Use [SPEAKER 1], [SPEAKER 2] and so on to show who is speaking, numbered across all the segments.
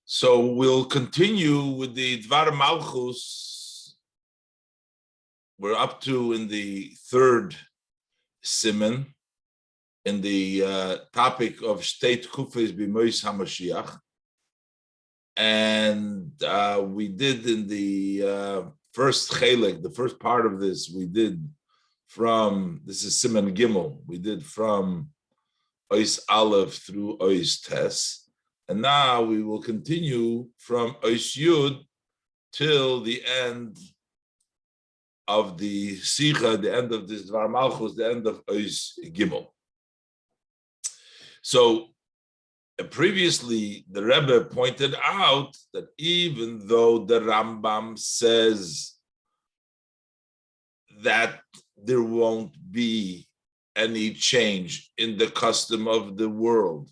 [SPEAKER 1] So we'll continue with the Dvar Malchus. We're up to in the third siman, in the topic of state Kufes B'Mois HaMashiach. And we did in the first chelek, the first part of this, we did from, this is Siman Gimel, we did from Ois Aleph through Ois Tes. And now we will continue from Ois Yud till the end of the Sicha, the end of this Dvar Malchus, the end of Ois Gimel. So previously, the Rebbe pointed out that even though the Rambam says that there won't be any change in the custom of the world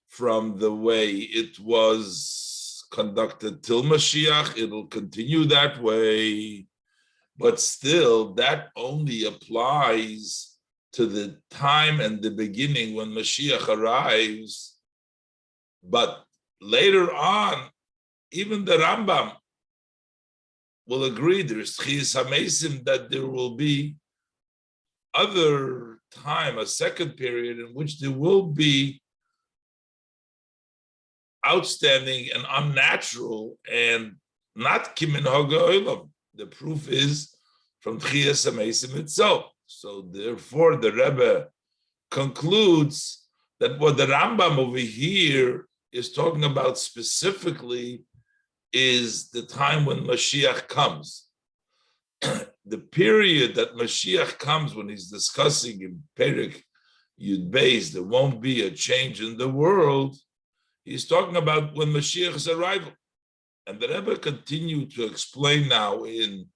[SPEAKER 1] from the way it was conducted till Mashiach, it'll continue that way, but still that only applies to the time and the beginning when Mashiach arrives. But later on, even the Rambam will agree there's Sichos HaMeisim that there will be other time, a second period in which there will be outstanding and unnatural and not kimin haga olam. The proof is from Sichos HaMeisim itself. So therefore, the Rebbe concludes that what the Rambam over here is talking about specifically is the time when Mashiach comes. The period that Mashiach comes, when he's discussing in Perek Yud Beis, there won't be a change in the world. He's talking about when Mashiach's arrival. And the Rebbe continued to explain now in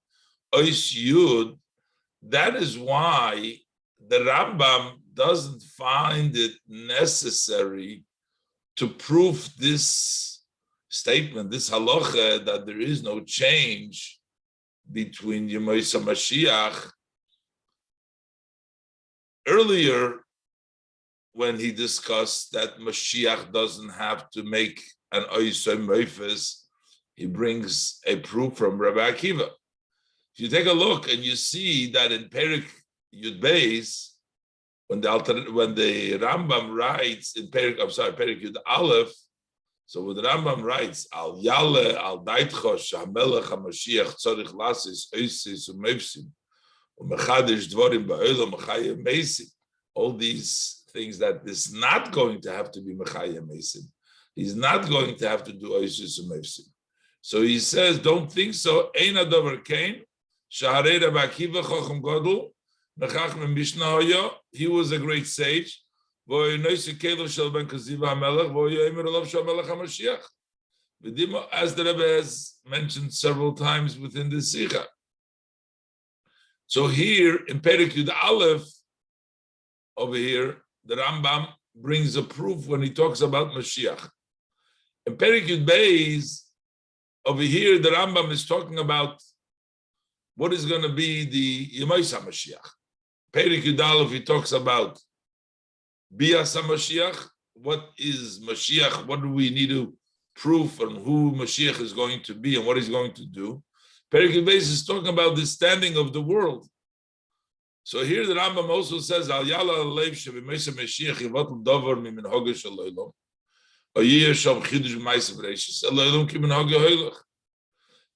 [SPEAKER 1] Ois Yud, that is why the Rambam doesn't find it necessary to prove this statement, this halacha, that there is no change between Yemos HaMashiach. Earlier, when he discussed that Mashiach doesn't have to make an Oisei Meifes, he brings a proof from Rabbi Akiva. If you take a look and you see that in Perek Yud Beis, when the Rambam writes in Perek Yud Aleph, so when the Rambam writes Al Yale Al Daitchosh HaMelech HaMashiach Tzorich Lasis Oisis U'Meifsim U'Mechadish Dvorim Ba'olam Mechayim Meisim, all these things that is not going to have to be Mechayim Meisim. He's not going to have to do Oisis U'Meifsim. So he says, don't think so. Ein Adover Kain Shaharei Rabbi Akiva Chochem Godel. He was a great sage. As the Rebbe has mentioned several times within the Sikha. So here in Perek Yud Aleph, over here, the Rambam brings a proof when he talks about Mashiach. In Perek Yud Beis, over here, the Rambam is talking about what is going to be the Yemos HaMashiach. Perek Yud Aleph, he talks about Bias HaMashiach. What is Mashiach? What do we need to prove on who Mashiach is going to be and what he's going to do? Perek Yud Beis is talking about the standing of the world. So here the Rambam also says, Al Yala Alev Shevimesa Mashiach Yivatul Davar Mimin Hoga Shaloilom Oyeh Shom Chidush B'Maisav Reishis Eloilom Kimin Hoga Hoilach.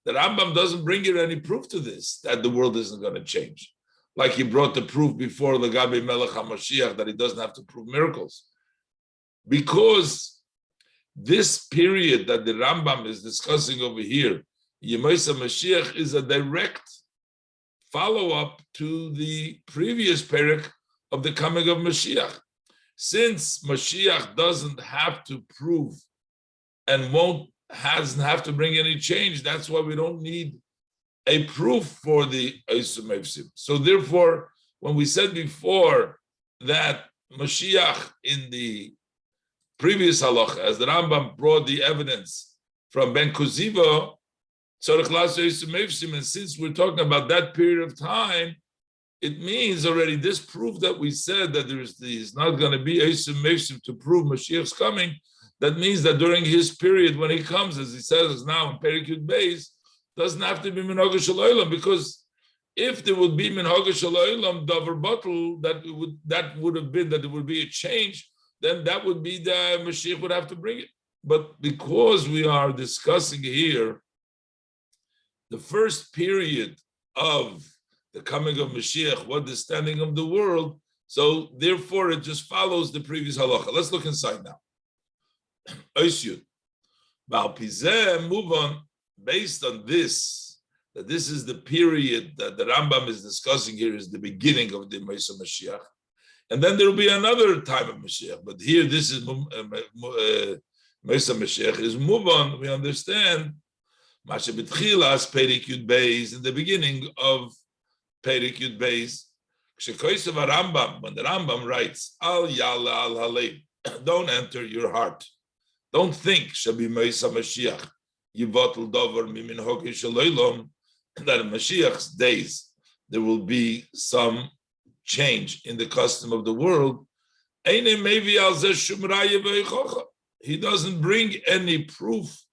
[SPEAKER 1] The Rambam doesn't bring you any proof to this, that the world isn't going to change. Like he brought the proof before Legabe Melech HaMashiach that he doesn't have to prove miracles. Because this period that the Rambam is discussing over here, Yemos HaMashiach, is a direct follow-up to the previous perek of the coming of Mashiach. Since Mashiach doesn't have to prove and hasn't have to bring any change, that's why we don't need a proof for the Oisei Meifsim. So therefore, when we said before that Mashiach in the previous halacha, as the Rambam brought the evidence from Ben Kuziva, Tzorich Lasis Oisei Meifsim, and since we're talking about that period of time, it means already this proof that we said that there's not going to be Oisei Meifsim to prove Mashiach's coming, that means that during his period when he comes, as he says now in Perikut Beis, doesn't have to be Minhag Shel Olam, because if there would be Minhag Shel Olam Davar Batul, that would have been that it would be a change, then that would be the Mashiach would have to bring it. But because we are discussing here the first period of the coming of Mashiach, what the standing of the world, so therefore it just follows the previous halacha. Let's look inside now. Oisyud. Move on, based on this, that this is the period that the Rambam is discussing here, is the beginning of the Mesa Mashiach. And then there will be another time of Mashiach. But here, this is Mesa Mashiach, is move on. We understand Masha B'tchilas Perikut Beis, in the beginning of Perikut Beis. When the Rambam writes, Al Yala Al Halev, don't enter your heart. Don't think Shabi Mesa Mashiach Yivatul Davar Mimin Hoki Shaloilom, that in Mashiach's days there will be some change in the custom of the world. He doesn't bring any proof,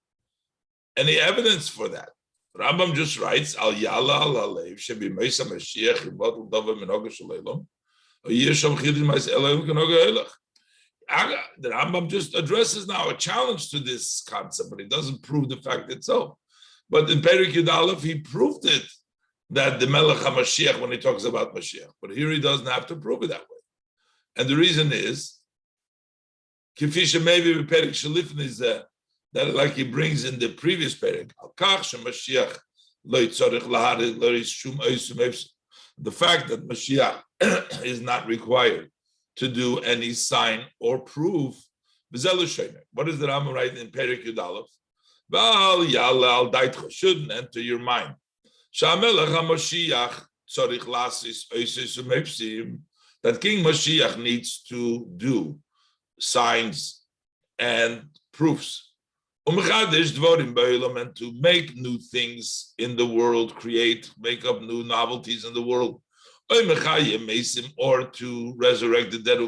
[SPEAKER 1] any evidence for that. Rambam just writes, Al Yala Al Halev Shabi Mesa Mashiach Yivatul Davar Min Hoki Shaloilom. The Rambam just addresses now a challenge to this concept, but he doesn't prove the fact itself. But in Perikut Aleph, he proved it, that the Melech HaMashiach, when he talks about Mashiach. But here he doesn't have to prove it that way. And the reason is, Kifisha maybe Perik Shalifin is that like he brings in the previous Perik, the fact that Mashiach is not required to do any sign or proof. What does the Rambam write in Perikut Aleph? Shouldn't enter your mind. That King Mashiach needs to do signs and proofs, and to make new things in the world, make up new novelties in the world, or to resurrect the dead,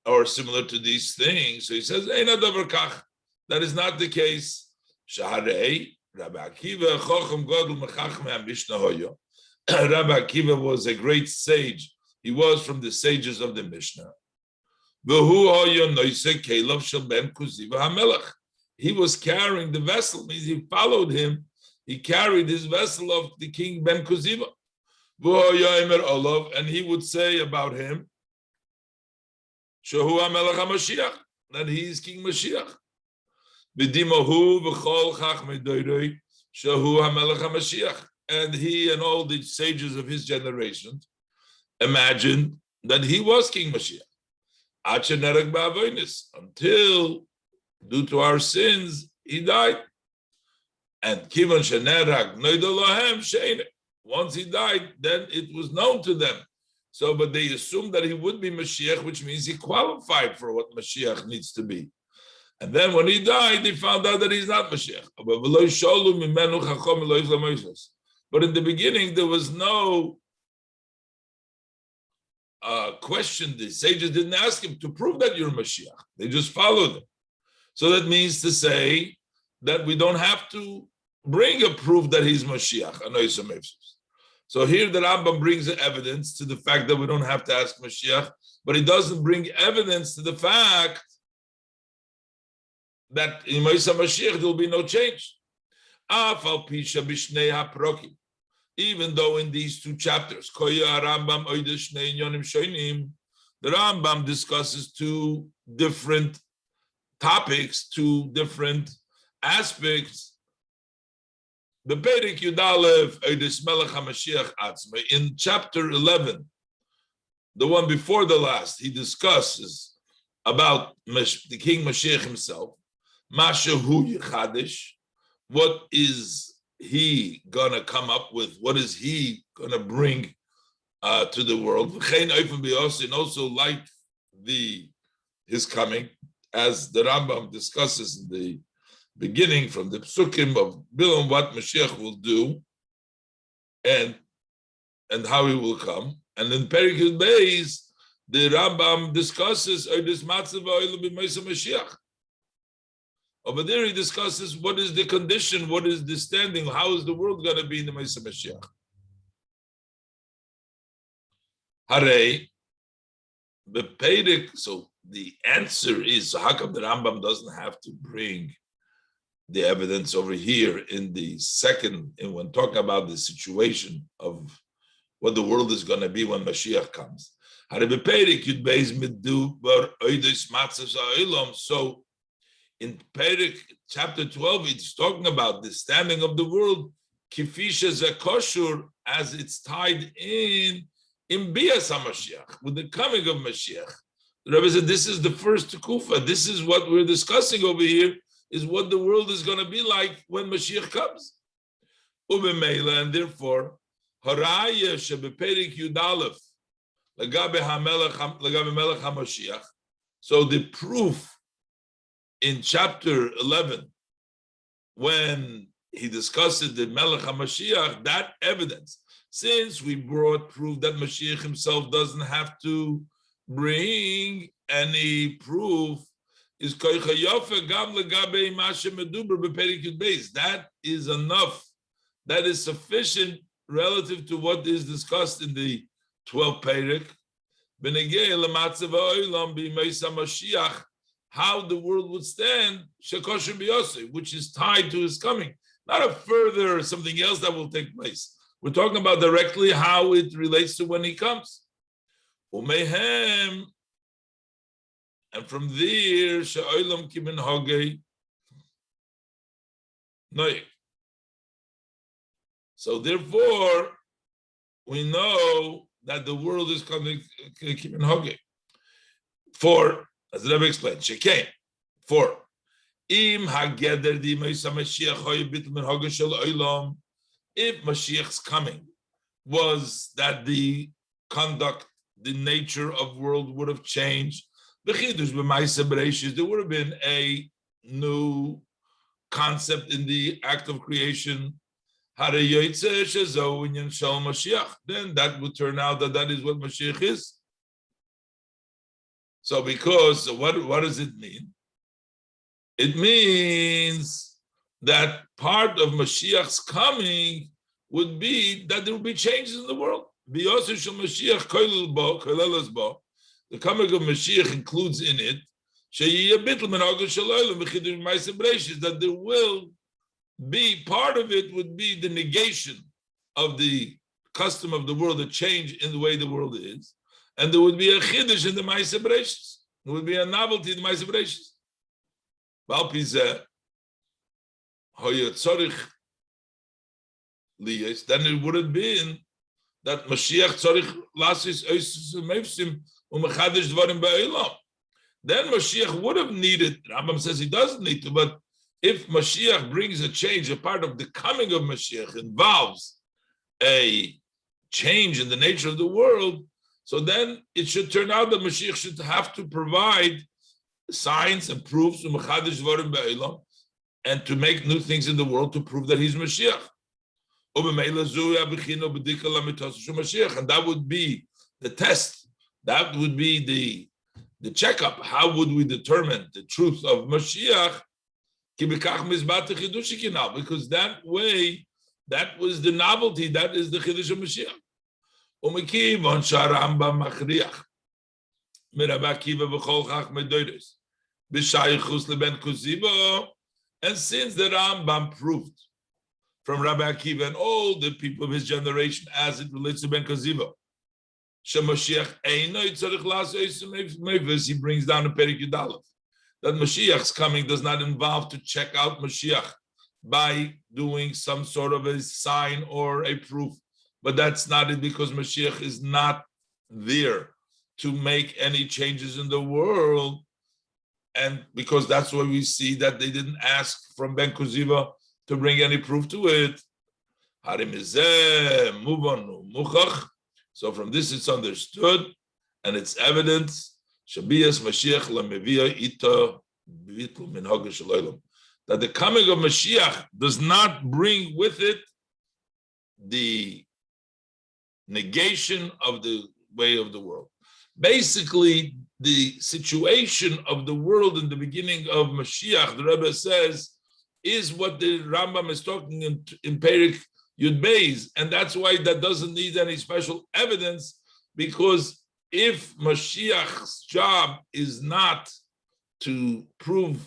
[SPEAKER 1] or similar to these things. So he says, that is not the case. Rabbi Akiva was a great sage. He was from the sages of the Mishnah. He was carrying the vessel, means he followed him. He carried his vessel of the king Ben Kuziva. And he would say about him, that he is King Mashiach. And he and all the sages of his generation imagined that he was King Mashiach. Until, due to our sins, he died. And once he died, then it was known to them. So, but they assumed that he would be Mashiach, which means he qualified for what Mashiach needs to be. And then when he died, they found out that he's not Mashiach. But in the beginning, there was no question. The sages didn't ask him to prove that you're Mashiach. They just followed him. So that means to say that we don't have to bring a proof that he's Mashiach. So here the Rambam brings evidence to the fact that we don't have to ask Mashiach, but he doesn't bring evidence to the fact that in Moshe Mashiach there will be no change. Even though in these two chapters, the Rambam discusses two different topics, two different aspects. The Perek Yudalev Eidus Melech HaMashiach Atzmei, in chapter 11, the one before the last, he discusses about the King Mashiach himself. Mashahu Yichadish, what is he gonna come up with? What is he gonna bring to the world? And also like his coming, as the Rambam discusses in the beginning from the psukim of Bilam, what Mashiach will do and how he will come. And in Perikut Beis, the Rambam discusses this matzav ha'olam b'meisa Mashiach. Over there, he discusses what is the condition, what is the standing, how is the world going to be in the Meisa Mashiach. Hare, Bepeirik, so the answer is, so how come the Rambam doesn't have to bring the evidence over here in the second, and when talking about the situation of what the world is going to be when Mashiach comes? Hare Bepeirik, Yud Beis Midu Bar Oides Matzah Ha'olam. So in Perik chapter 12, it's talking about the standing of the world, kifisha zekoshur, as it's tied in Bias HaMashiach, with the coming of Mashiach. The Rebbe said, this is the first kufa. This is what we're discussing over here, is what the world is going to be like when Mashiach comes. Ubemeila, and therefore, haraya shebeperik Yud Aleph, lagabe melech HaMashiach. So the proof in chapter 11, when he discussed the Melech HaMashiach, that evidence, since we brought proof that Mashiach himself doesn't have to bring any proof, is that is enough, that is sufficient relative to what is discussed in the 12th Perek, how the world would stand, which is tied to his coming, not a further something else that will take place. We're talking about directly how it relates to when he comes. And from there, so therefore, we know that the world is coming kimin hoge. For as the Rebbe explained, Shekain. 4. If Mashiach's coming was that the conduct, the nature of world would have changed, there would have been a new concept in the act of creation. Then that would turn out that is what Mashiach is. So because, what does it mean? It means that part of Mashiach's coming would be that there will be changes in the world. The coming of Mashiach includes in it that there will be, part of it would be the negation of the custom of the world, a change in the way the world is. And there would be a chiddush in the Ma'aseh Bereishis. There would be a novelty in the Ma'aseh Bereishis. Then it would have been that Mashiach tzorich lasis oisus meifsim umechadish dvarim ba'olam. Then Mashiach would have needed, Rambam says he doesn't need to, but if Mashiach brings a change, a part of the coming of Mashiach involves a change in the nature of the world, so then it should turn out that Mashiach should have to provide signs and proofs and to make new things in the world to prove that he's Mashiach. And that would be the test. That would be the checkup. How would we determine the truth of Mashiach? Because that way, that was the novelty, that is the Chiddush of Mashiach. And since the Rambam proved from Rabbi Akiva and all the people of his generation as it relates to Ben Koziva, he brings down a Perek Yud Aleph that Mashiach's coming does not involve to check out Mashiach by doing some sort of a sign or a proof. But that's not it, because Mashiach is not there to make any changes in the world. And because that's why we see that they didn't ask from Ben Koziva to bring any proof to it. So from this it's understood, and it's evident, that the coming of Mashiach does not bring with it the negation of the way of the world. Basically, the situation of the world in the beginning of Mashiach, the Rebbe says, is what the Rambam is talking in Perik Yud Beis, and that's why that doesn't need any special evidence, because if Mashiach's job is not to prove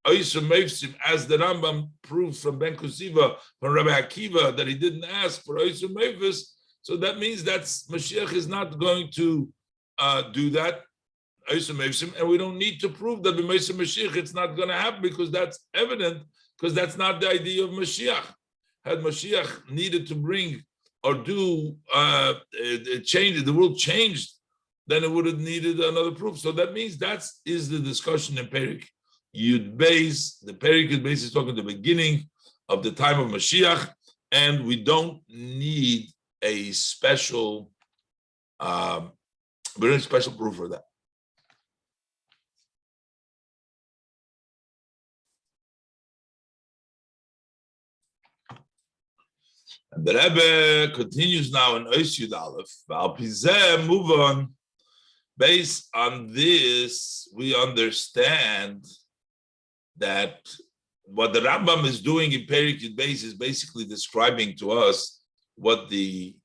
[SPEAKER 1] Oisem Meifsim, as the Rambam proves from Ben Kusiva, from Rabbi Akiva, that he didn't ask for Oisem Meifis, so that means that Mashiach is not going to do that, Oisem Meifsim, and we don't need to prove that b'Meisem Mashiach it's not going to happen, because that's evident, because that's not the idea of Mashiach. Had Mashiach needed to bring or do change, the world changed, then it would have needed another proof. So that means that is the discussion in Perik Yud Beis. The Perik Yud Beis is talking the beginning of the time of Mashiach, and we don't need a special, very special proof for that. And the Rebbe continues now in Ois Yud Aleph. Move on. Based on this, we understand that what the Rambam is doing in Perik Yud Beis is basically describing to us what the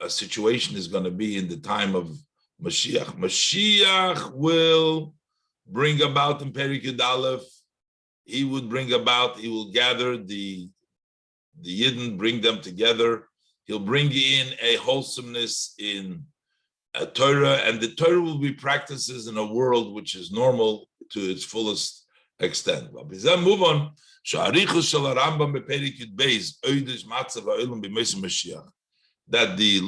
[SPEAKER 1] situation is going to be in the time of Mashiach. Mashiach will bring about in Perik Yud Aleph, he will gather the Yidden, bring them together. He'll bring in a wholesomeness in a Torah, and the Torah will be practices in a world which is normal to its fullest extent. Move on. That the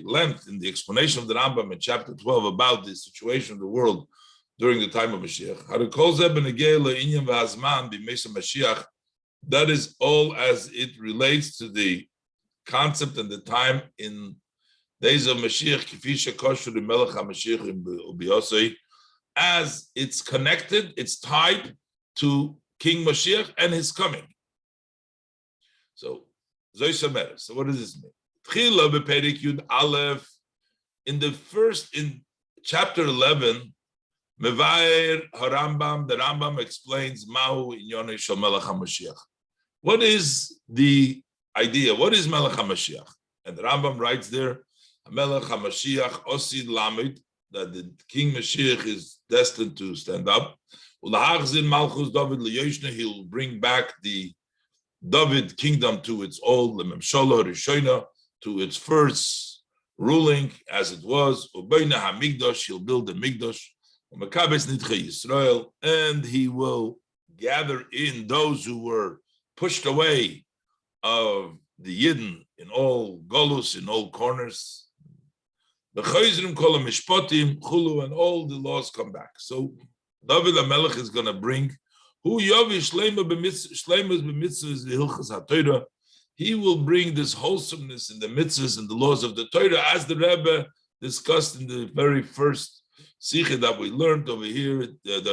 [SPEAKER 1] length in the explanation of the Rambam in chapter 12 about the situation of the world during the time of Mashiach. That is all as it relates to the concept and the time in days of Mashiach, as it's connected, it's tied to King Mashiach and his coming. So what does this mean? In chapter 11, Mevair Harambam, the Rambam explains Mahu Inyone Shel Melech HaMashiach. What is the idea? What is Melech HaMashiach? And the Rambam writes there, Melech HaMashiach Osid Lamed, that the King Mashiach is destined to stand up. Ulahachzin Malchus David Liyoshna, he'll bring back the David kingdom to its old Lememshola Rishoina, to its first ruling as it was. Ubeina HaMikdash, he'll build the Mikdash. And he will gather in those who were pushed away of the Yidden in all Golus, in all corners. And all the laws come back. So David HaMelech is going to bring he will bring this wholesomeness in the mitzvahs and the laws of the Torah, as the Rebbe discussed in the very first Sikha that we learned over here. That's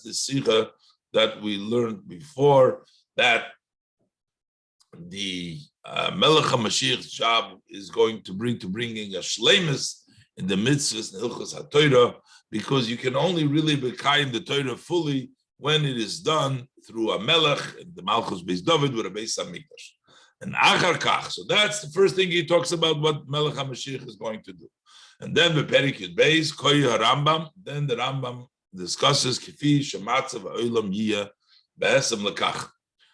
[SPEAKER 1] the Sikha that we learned before, that the Melech HaMashiach's job is going to bringing a shleimus in the mitzvahs and Hilchos HaTorah, because you can only really become the Torah fully when it is done through a Melech, the Malchus Beis David with a Beis HaMikdash. And Achar Kach, so that's the first thing he talks about, what Melech HaMashiach is going to do. And then the Perik Yud Beis, Koi HaRambam, then the Rambam discusses Kifi Shematzav Ha'olam Yiyah Be'esem Lekach,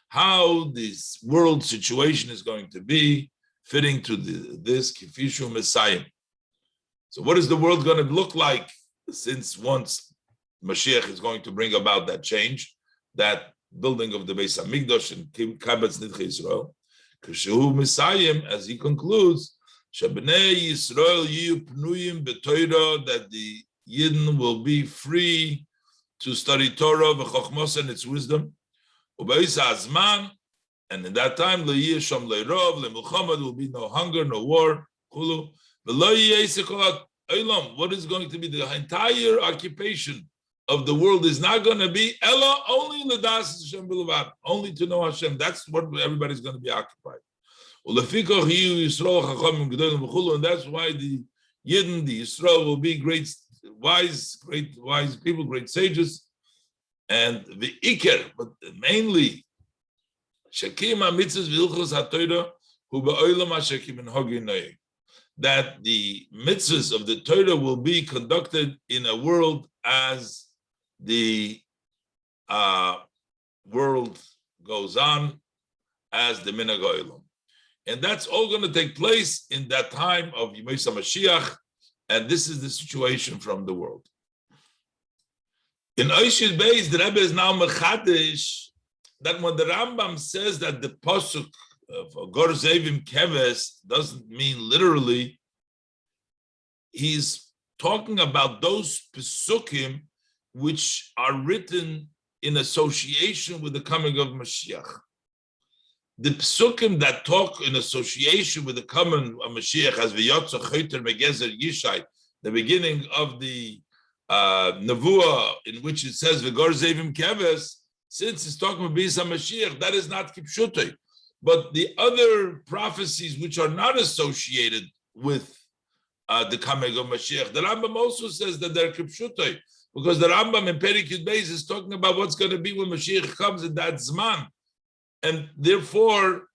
[SPEAKER 1] how this world situation is going to be fitting to this Kifi Shu Messiah. So what is the world going to look like, since once Mashiach is going to bring about that change, that building of the Beis HaMikdash and Kabetz Nidchei Yisrael? Kashu Messiah, as he concludes, Shabnei Yisrael Yiyu Pnuyim B'Torah, that the Yidden will be free to study Torah v'chochmos and its wisdom. Ubeis Azman, and in that time Le'yeh Shom Le'rov Le'milchama, there will be no hunger, no war. Chulu. What is going to be the entire occupation of the world is not going to be Ella, only L'das Hashem B'levad, only to know Hashem. That's what everybody's going to be occupied. And that's why the Yidden, the Yisrael, will be great wise people, great sages. And the Iker, but mainly, that the mitzvahs of the Torah will be conducted in a world as the world goes on, as the Minhag Olam. And that's all going to take place in that time of Yemei Mashiach, and this is the situation from the world. In Oishid Beis, the Rebbe is now mechadish that when the Rambam says that the pasuk of Gor Zevim Keves doesn't mean literally, he's talking about those pesukim which are written in association with the coming of Mashiach. The pesukim that talk in association with the coming of Mashiach, as V'yotza Choter Megezer Yishai, the beginning of the Nevuah, in which it says V'gor Zevim Keves, since it's talking about Bisa Mashiach, that is not Kipshutei. But the other prophecies which are not associated with the coming of Mashiach, the Rambam also says that they're Kipshutei, because the Rambam in Perek Yud Beis is talking about what's going to be when Mashiach comes in that Zman. And therefore,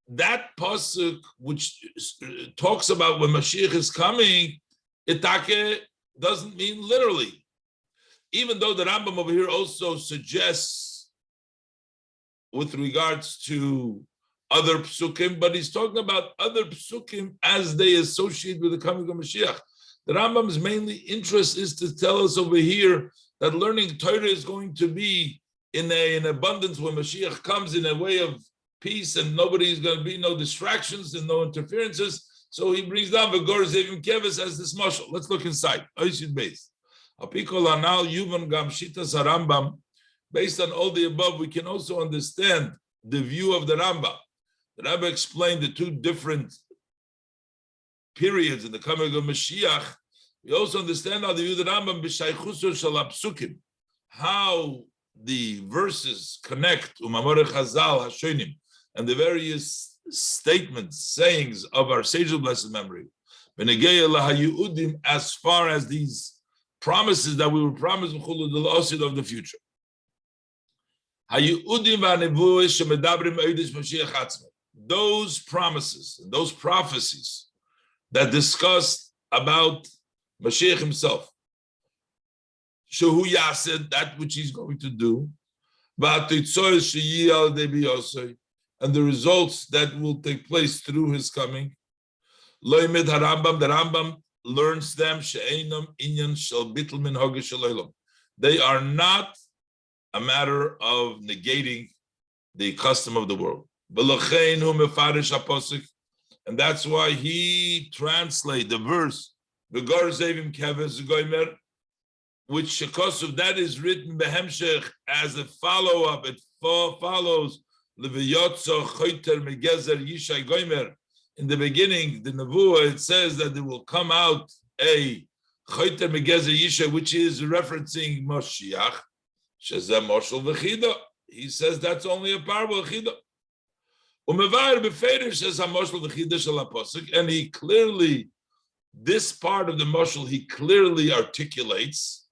[SPEAKER 1] that pasuk which talks about when Mashiach is coming, itake doesn't mean literally. Even though the Rambam over here also suggests with regards to other psukim, but he's talking about other psukim as they associate with the coming of Mashiach. The Rambam's mainly interest is to tell us over here that learning Torah is going to be in abundance when Mashiach comes, in a way of peace, and nobody's going to be no distractions and no interferences. So he brings down V'gor Zevim Keves as this mashal. Let's look inside. Oishid Beis. Apikol Anal Yuvan Gam Shitas Rambam. Based on all the above, we can also understand the view of the Rambam. The Rambam explained the two different periods in the coming of Mashiach. We also understand how the view of the Rambam b'shaychuso shel hapsukim, how the verses connect umamore Chazal hashonim, and the various statements, sayings of our sage of blessed memory, as far as these promises that we were promised of the future. Those promises, those prophecies that discuss about Mashiach himself, Shehu Yased, that which he's going to do, and the results that will take place through his coming. The Rambam learns them. They are not a matter of negating the custom of the world. And that's why he translates the verse, V'gor Zevim Keves Goymer, which because of that is written behemshech as a follow-up. It follows Leviyotzo Choter Megezer Yishai Goymer. In the beginning, the Nevuah, it says that there will come out a Choter Megezer Yishai, which is referencing Moshiach. Shezeh Moshel V'chida. He says that's only a parable Chida. Umevar Befeder says HaMoshel V'chida Shel HaPosuk, and he clearly, this part of the Moshel, he clearly articulates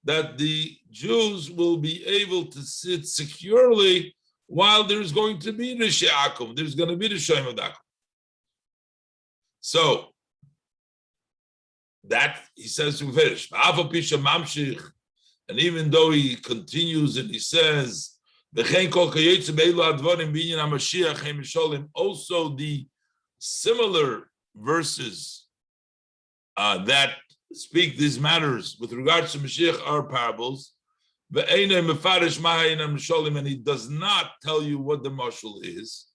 [SPEAKER 1] that the Jews will be able to sit securely while there's going to be Rishi Akum, there's going to be the Shem of Akum. So that he says to finish. And even though he continues and he says, also the similar verses that speak these matters with regards to Mashiach are parables, and he does not tell you what the mashal is.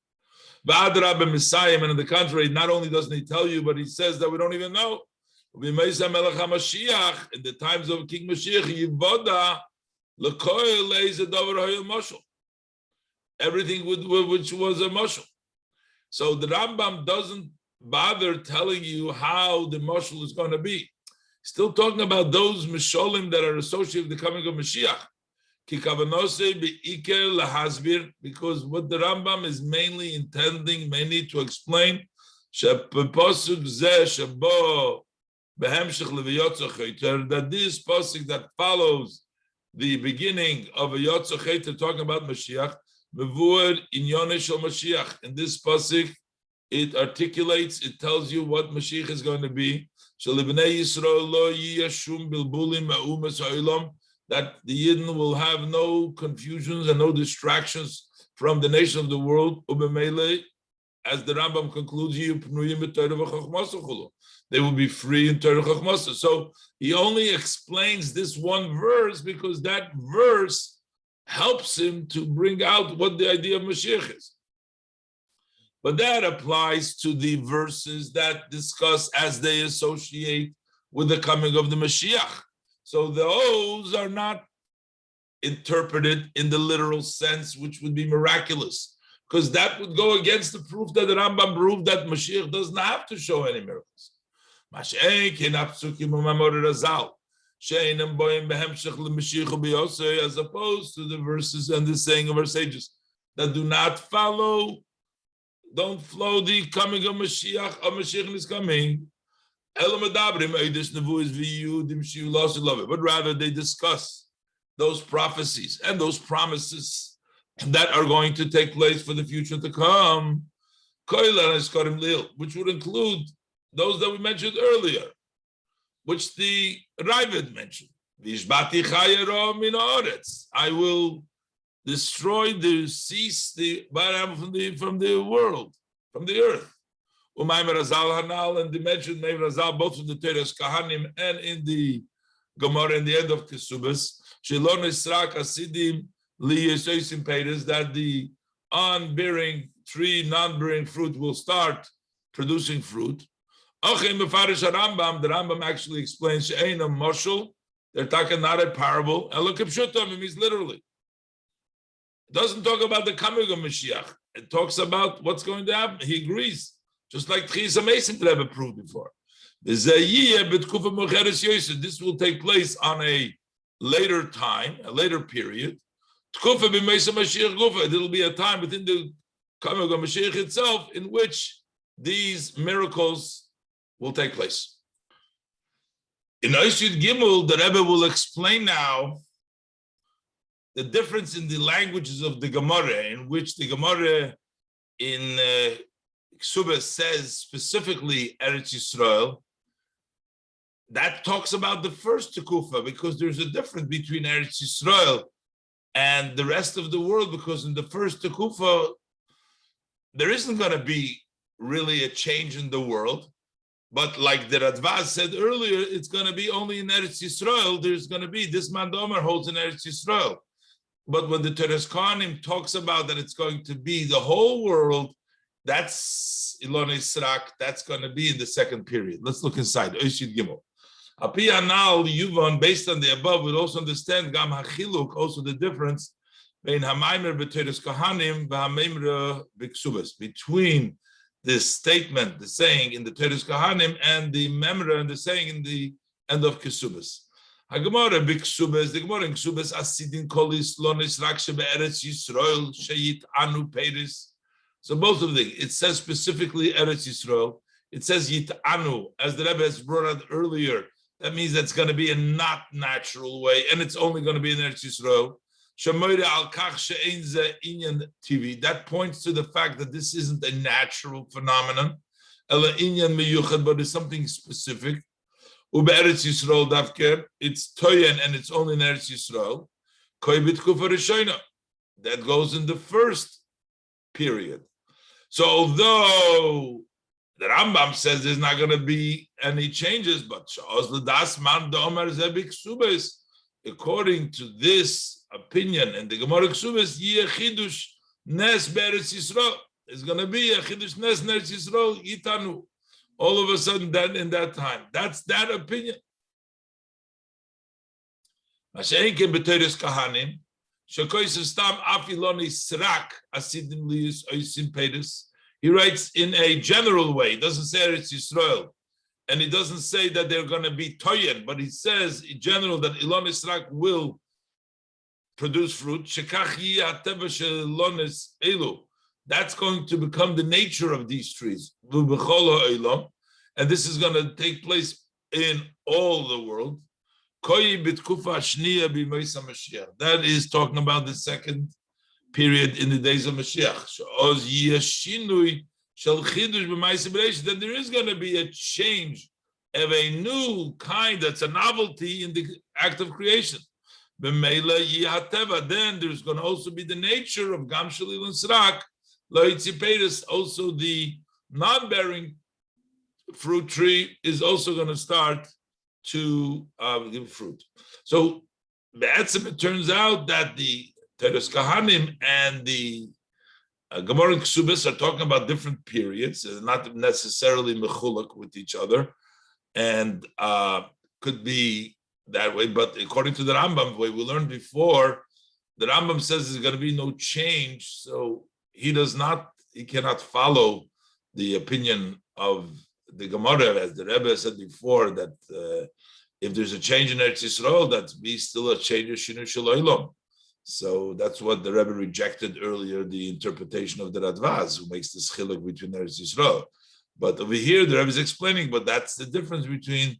[SPEAKER 1] And on the contrary, not only doesn't he tell you, but he says that we don't even know. In the times of King Mashiach, everything which was a mashal. So the Rambam doesn't bother telling you how the mashal is going to be. Still talking about those mishalim that are associated with the coming of Mashiach. Because what the Rambam is mainly intending, to explain, that this pasuk that follows the beginning of a Yotzer Cheter talking about Mashiach, in this pasuk, it articulates, it tells you what Mashiach is going to be. That the Yidden will have no confusions and no distractions from the nation of the world. As the Rambam concludes, they will be free in Torah Chachmasa. So he only explains this one verse because that verse helps him to bring out what the idea of Mashiach is. But that applies to the verses that discuss as they associate with the coming of the Mashiach. So those are not interpreted in the literal sense, which would be miraculous, because that would go against the proof that the Rambam proved that Mashiach doesn't have to show any miracles. As opposed to the verses and the saying of our sages that do not follow, don't flow the coming of Mashiach. Mashiach is coming. But rather they discuss those prophecies and those promises that are going to take place for the future to come, which would include those that we mentioned earlier, which the Ravid mentioned. I will destroy cease the Baram from the world, from the earth. And they mentioned Meir Razal both in the Teres Kahanim and in the Gemara in the end of Kesubas, that the on-bearing tree, non-bearing fruit will start producing fruit. The Rambam actually explains they're talking not a parable. It means literally. It doesn't talk about the coming of Mashiach. It talks about what's going to happen. He agrees. Just like Tchisa Mason that I've proved before. This will take place on a later time, a later period. It'll be a time within the coming of Mashiach itself in which these miracles will take place. In Oishid Gimel, the Rebbe will explain now the difference in the languages of the Gemara, in which the Gemara in Ksubah says specifically Eretz Yisrael. That talks about the first Tekufa, because there's a difference between Eretz Yisrael and the rest of the world, because in the first Tekufa, there isn't going to be really a change in the world. But like the Dvar said earlier, it's going to be only in Eretz Yisrael. There's going to be, this Mandomer holds in Eretz Yisrael. But when the Teres Kohanim talks about that it's going to be the whole world, that's Ilon Yisrak, that's going to be in the second period. Let's look inside. Oishid Gimel. Apiyanal Yuvan, based on the above, would also understand Gam Hachiluk, also the difference between Hamaimer b'Teres Kohanim v'Hamaimer b'Ksubas, between this statement, the saying in the Teres Kohanim, and the Memra and the saying in the end of Kesubas. Hagemara b'Ksubas, the Gemara in Ksubas, Asidin Kolis Lo Nisrak shebe'Eretz Yisrael sheyit anu Peris. So both of them, it says specifically Eretz Yisrael. It says Yit'anu, as the Rebbe has brought out earlier. That means that's going to be a not natural way, and it's only going to be in Eretz Yisrael. That points to the fact that this isn't a natural phenomenon, but it's something specific. It's Toyen, and it's only in Eretz Yisrael. That goes in the first period. So although the Rambam says there's not going to be any changes, but according to this opinion and the Gemara Ksubas, Chidush Nes Beretz Yisrael is going to be a Chidush Nes Beretz Yisrael Yitanu. All of a sudden, then in that time, that's that opinion. Mashenkin b'Teres Kahanim. He writes in a general way. He doesn't say it's Yisrael, and he doesn't say that they're going to be toyen, but he says in general that Ilon Yisrak will produce fruit. That's going to become the nature of these trees. And this is going to take place in all the world. That is talking about the second period in the days of Mashiach. Then there is going to be a change of a new kind that's a novelty in the act of creation. Then there's going to also be the nature of Gam Shalil and Srak, also the non-bearing fruit tree is also going to start to give fruit. So it turns out that the Teres Kahanim and the Gemara and Ksubis are talking about different periods, not necessarily mechulak with each other, and could be that way. But according to the Rambam, the way we learned before, the Rambam says there's going to be no change, so he cannot follow the opinion of the Gemara, as the Rebbe said before, that if there's a change in Eretz Yisrael, that's be still a change of Shinu Shel Olam. So that's what the Rebbe rejected earlier, the interpretation of the Radvaz, who makes this chiluk between Eretz Yisrael. But over here, the Rebbe is explaining, but that's the difference between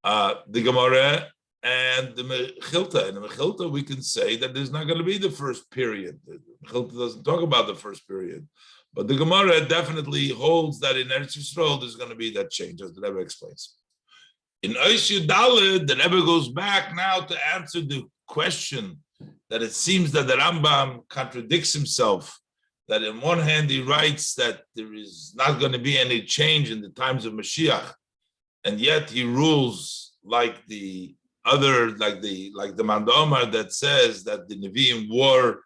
[SPEAKER 1] the Gemara and the Mechilta. In the Mechilta, we can say that there's not going to be the first period. The Mechilta doesn't talk about the first period. But the Gemara definitely holds that in Eretz Yisrael, there's going to be that change, as the Rebbe explains. In Ois Yudaled, the Rebbe goes back now to answer the question that it seems that the Rambam contradicts himself, that in one hand he writes that there is not going to be any change in the times of Mashiach, and yet he rules like the other, like the Mandomar that says that the Nevi'im were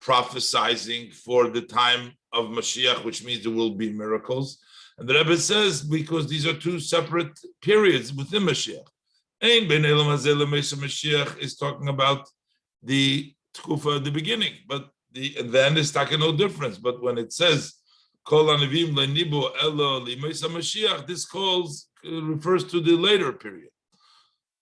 [SPEAKER 1] prophesizing for the time of Mashiach, which means there will be miracles. And the Rebbe says, because these are two separate periods within Mashiach. Ein ben Elam Hazeh leMeisa Mashiach is talking about the Tkufa at the beginning, but then there's no difference. But when it says Kol HaNevi'im leNibu Elo leMeisa Mashiach, this refers to the later period.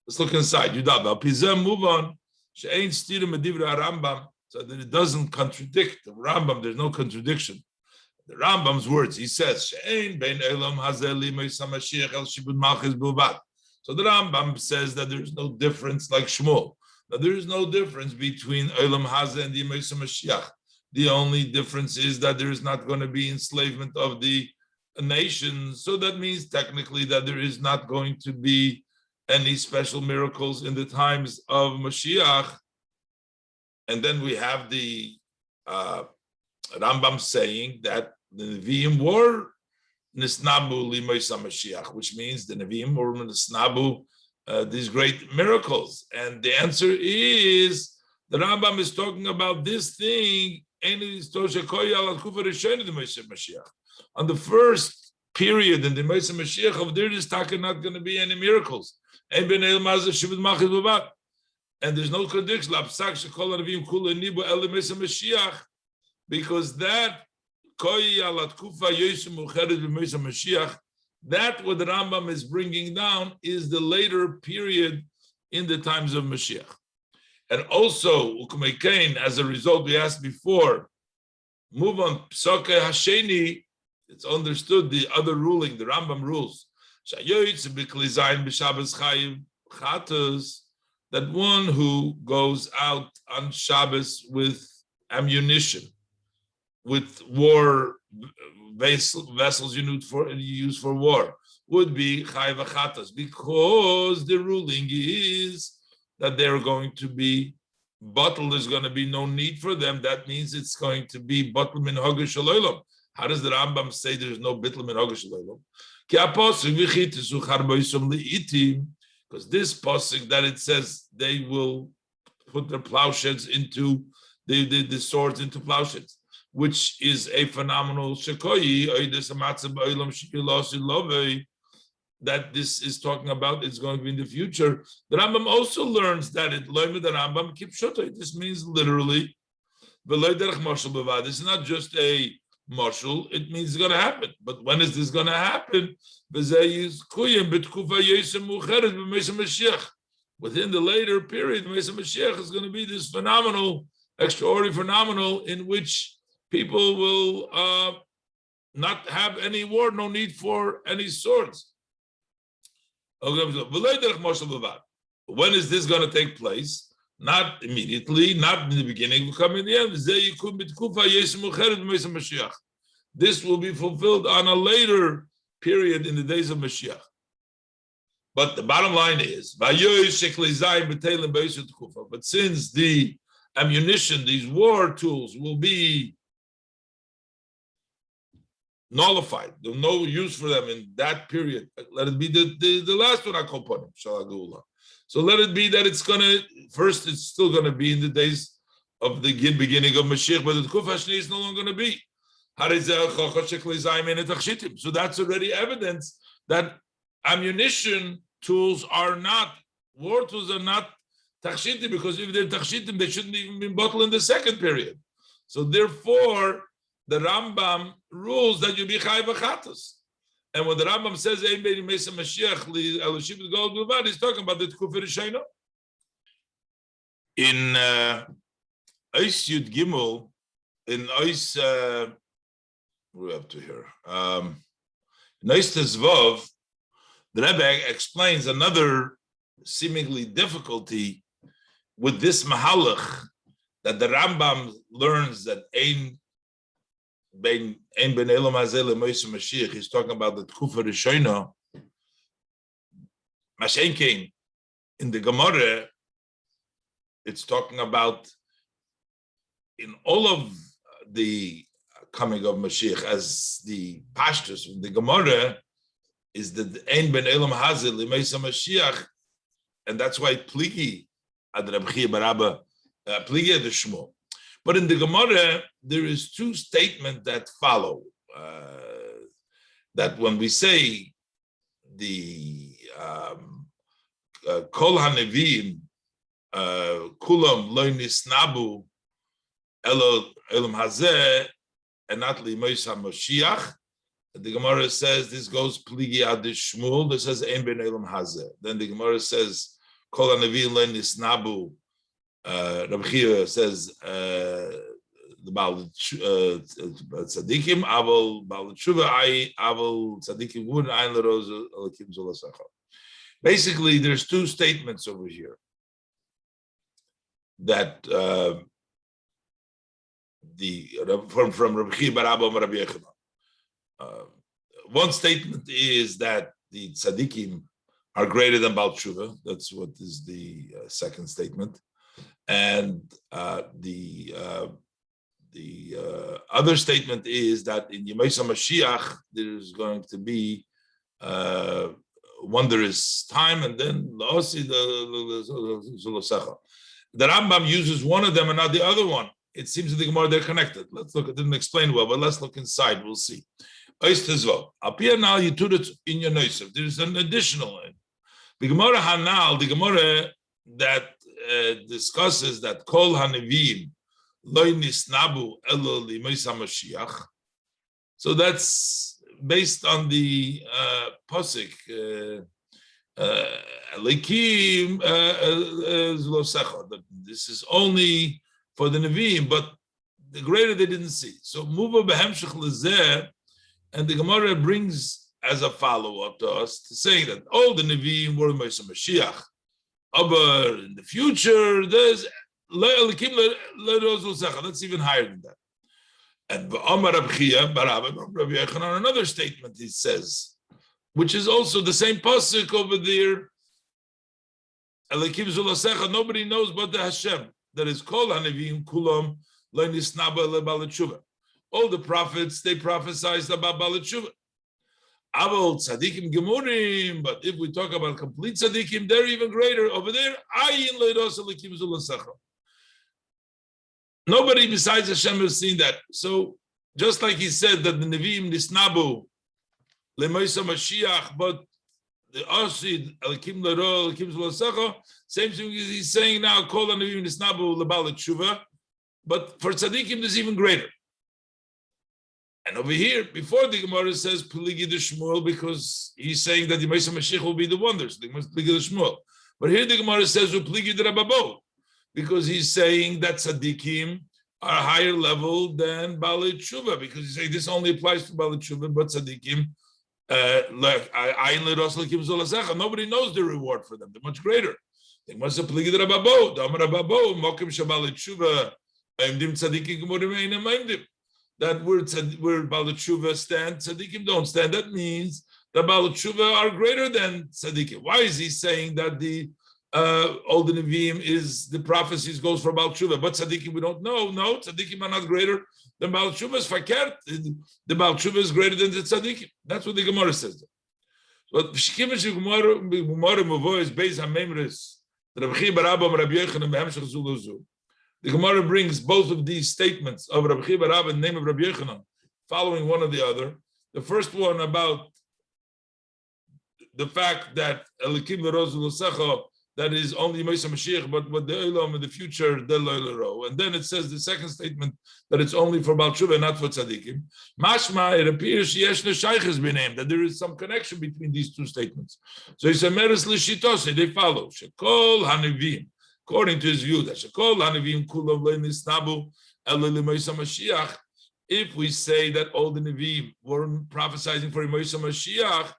[SPEAKER 1] Let's look inside. Yudab al Pizem, move on. She'ein stirim medivra Rambam, so that it doesn't contradict the Rambam. There's no contradiction. The Rambam's words, he says, She'ein bein Elam Hazeh leMeisa Mashiach el Shibud Malchus bilvad. So the Rambam says that there's no difference, like Shmuel. Now, there is no difference between Olam Hazeh and the Yemei Mashiach. The only difference is that there is not going to be enslavement of the nation. So that means technically that there is not going to be any special miracles in the times of Mashiach. And then we have the Rambam saying that the Nevi'im were Nisnabu Limoisa Mashiach, which means the Nevi'im were Nisnabu these great miracles. And the answer is, the Rambam is talking about this thing on the first period in the Moshe Mashiach of there is not going to be any miracles. And there's no contradiction, because that that what the Rambam is bringing down is the later period in the times of Mashiach. And also, as a result, we asked before, move on, Psake Hasheni, it's understood the other ruling, the Rambam rules, that one who goes out on Shabbos with ammunition, with war vessels you use for war, would be chayv achatas, because the ruling is that they're going to be bottled. There's going to be no need for them. That means it's going to be bottled min hogesh shalolam. How does the Rambam say there's no bittul min hogesh shalolam? Because this pasuk that it says they will put their plowshares into the swords into plowshares, which is a phenomenal shekoyi, that this is talking about, it's going to be in the future. The Rambam also learns that it loyme the Rambam kipshoto. This means literally, this is not just a marshal, it means it's going to happen. But when is this going to happen? within the later period, Mesa Mashiach is going to be this phenomenal, extraordinary phenomenal in which people will not have any war, no need for any swords. When is this going to take place? Not immediately, not in the beginning, will come in the end. This will be fulfilled on a later period in the days of Mashiach. But the bottom line is, but since the ammunition, these war tools will be nullified, there's no use for them in that period. Let it be the last one I call upon him, so let it be that it's still gonna be in the days of the beginning of Mashiach, but the Tkufa Shni is no longer gonna be. So that's already evidence that ammunition tools are not, war tools are not tachshitim, because if they're tachshitim, they shouldn't even be bottled in the second period. So therefore, the Rambam rules that you be chai v'chatos. And when the Rambam says Ein bein Mesa Mashiach li elushim v'gol b'lvad, he's talking about the Tkufa Rishayna. In Ois Yud Gimel, in Ois, we're up to here. In Ois Tezvav, the Rebbe explains another seemingly difficulty with this mahalach, that the Rambam learns that Ein ben Elam Hazeh leMoshe Mashiach. He's talking about the Tkufa Rishayna. Mashenkein in the Gemara, it's talking about in all of the coming of Mashiach, as the pashtus of the Gemara is that Ein ben Elam Hazeh leMoshe Mashiach, and that's why Pligi ad Reb Chia bar Abba, Pligi ad Shmuel. But in the Gemara, there is two statements that follow. That when we say the Kol HaNeviim Kulam Lo Nisnabu Elam Hazeh and not Li Moshe HaMashiach, the Gemara says this goes Pligi ad Shmuel. This says Ein ben Elam Hazeh. Then the Gemara says Kol HaNeviim Lo Nisnabu. Rabbi Chia says the Baal Tzadikim, Aval Baal Tshuva, Aval Tzadikim Wun, Ein L'Roz Elakim Zolasacha. Basically, there's two statements over here that from Rabbi Chia bar Abba and Rabbi Yechonah. One statement is that the Tzadikim are greater than Baal Tshuva. That's what is the second statement. And the other statement is that in Yemei Mashiach there's going to be wondrous time, and then the Rambam uses one of them and not the other one. It seems in the Gemara they're connected. Let's look. It didn't explain well, but let's look inside. We'll see. There's an additional. The Gemara Hanal, the Gemara that discusses that Kol HaNeviim Lo Nisnabu Elo L'Moshe HaMashiach. So that's based on the posik Elikim Zlosecha. This is only for the Neviim, but the greater they didn't see. So Muva Behemshech Lezeh, and the Gemara brings as a follow-up to us to saying that all the Neviim were Moshe Mashiach. But in the future, there's that's even higher than that. And on another statement, he says, which is also the same pasuk over there. Nobody knows but the Hashem. That is called Hanevim Kulam Lenisnaba Lebaletshuva. All the prophets, they prophesied about Baletshuva. Aval tzadikim gemurim, but if we talk about complete tzadikim, they're even greater. Over there, ayin leidos elikim zulasecha. Nobody besides Hashem has seen that. So just like he said that the Nevi'im nisnabu leMoshe Mashiach, but the Asid elikim leiro elikim zulasecha, same thing he's saying now. Kol Nevi'im nisnabu lebal tshuva, but for tzadikim there's even greater. And over here, before the Gemara says Peligi the Shmuel, because he's saying that the Moshe Mashiach will be the wonders. The Peligi the Shmuel. But here the Gemara says upligi d'Rababo, because he's saying that tzaddikim are higher level than Baalei Tshuva, because he's saying this only applies to Baalei Tshuva, but tzaddikim, nobody knows the reward for them. They're much greater. They must have pligi d'Rababo. Mokim shabaalei Tshuva. That where Baalei Tshuva stand, tzaddikim don't stand. That means the Baalei Tshuva are greater than tzaddikim. Why is he saying that the Old Nevi'im is the prophecies goes for Baalei Tshuva, but tzaddikim we don't know? No, tzaddikim are not greater than Baalei Tshuva. Is fakert. The Baalei Tshuva is greater than the tzaddikim. That's what the Gemara says. But Gemara Mavo is based on Memres. The Gemara brings both of these statements of Rabbi Chiya bar Abba in the name of Rabbi Yochanan, following one or the other. The first one about the fact that Elikim l'rozu l'secha, that is only Moshe Mashiach, but what the Olam in the future, the Loilero. And then it says the second statement that it's only for Baal Tshuva, not for Tzaddikim. Mashma, it appears Yesh Neshayches b'neim, that there is some connection between these two statements. So he said, Meres l'shitose, they follow. Shekol hanivim. According to his view, that Shekol hanivim kulav le'nisnabu ela l'Moshe Mashiach. If we say that all the Nevi'im were prophesying for Moshe Mashiach,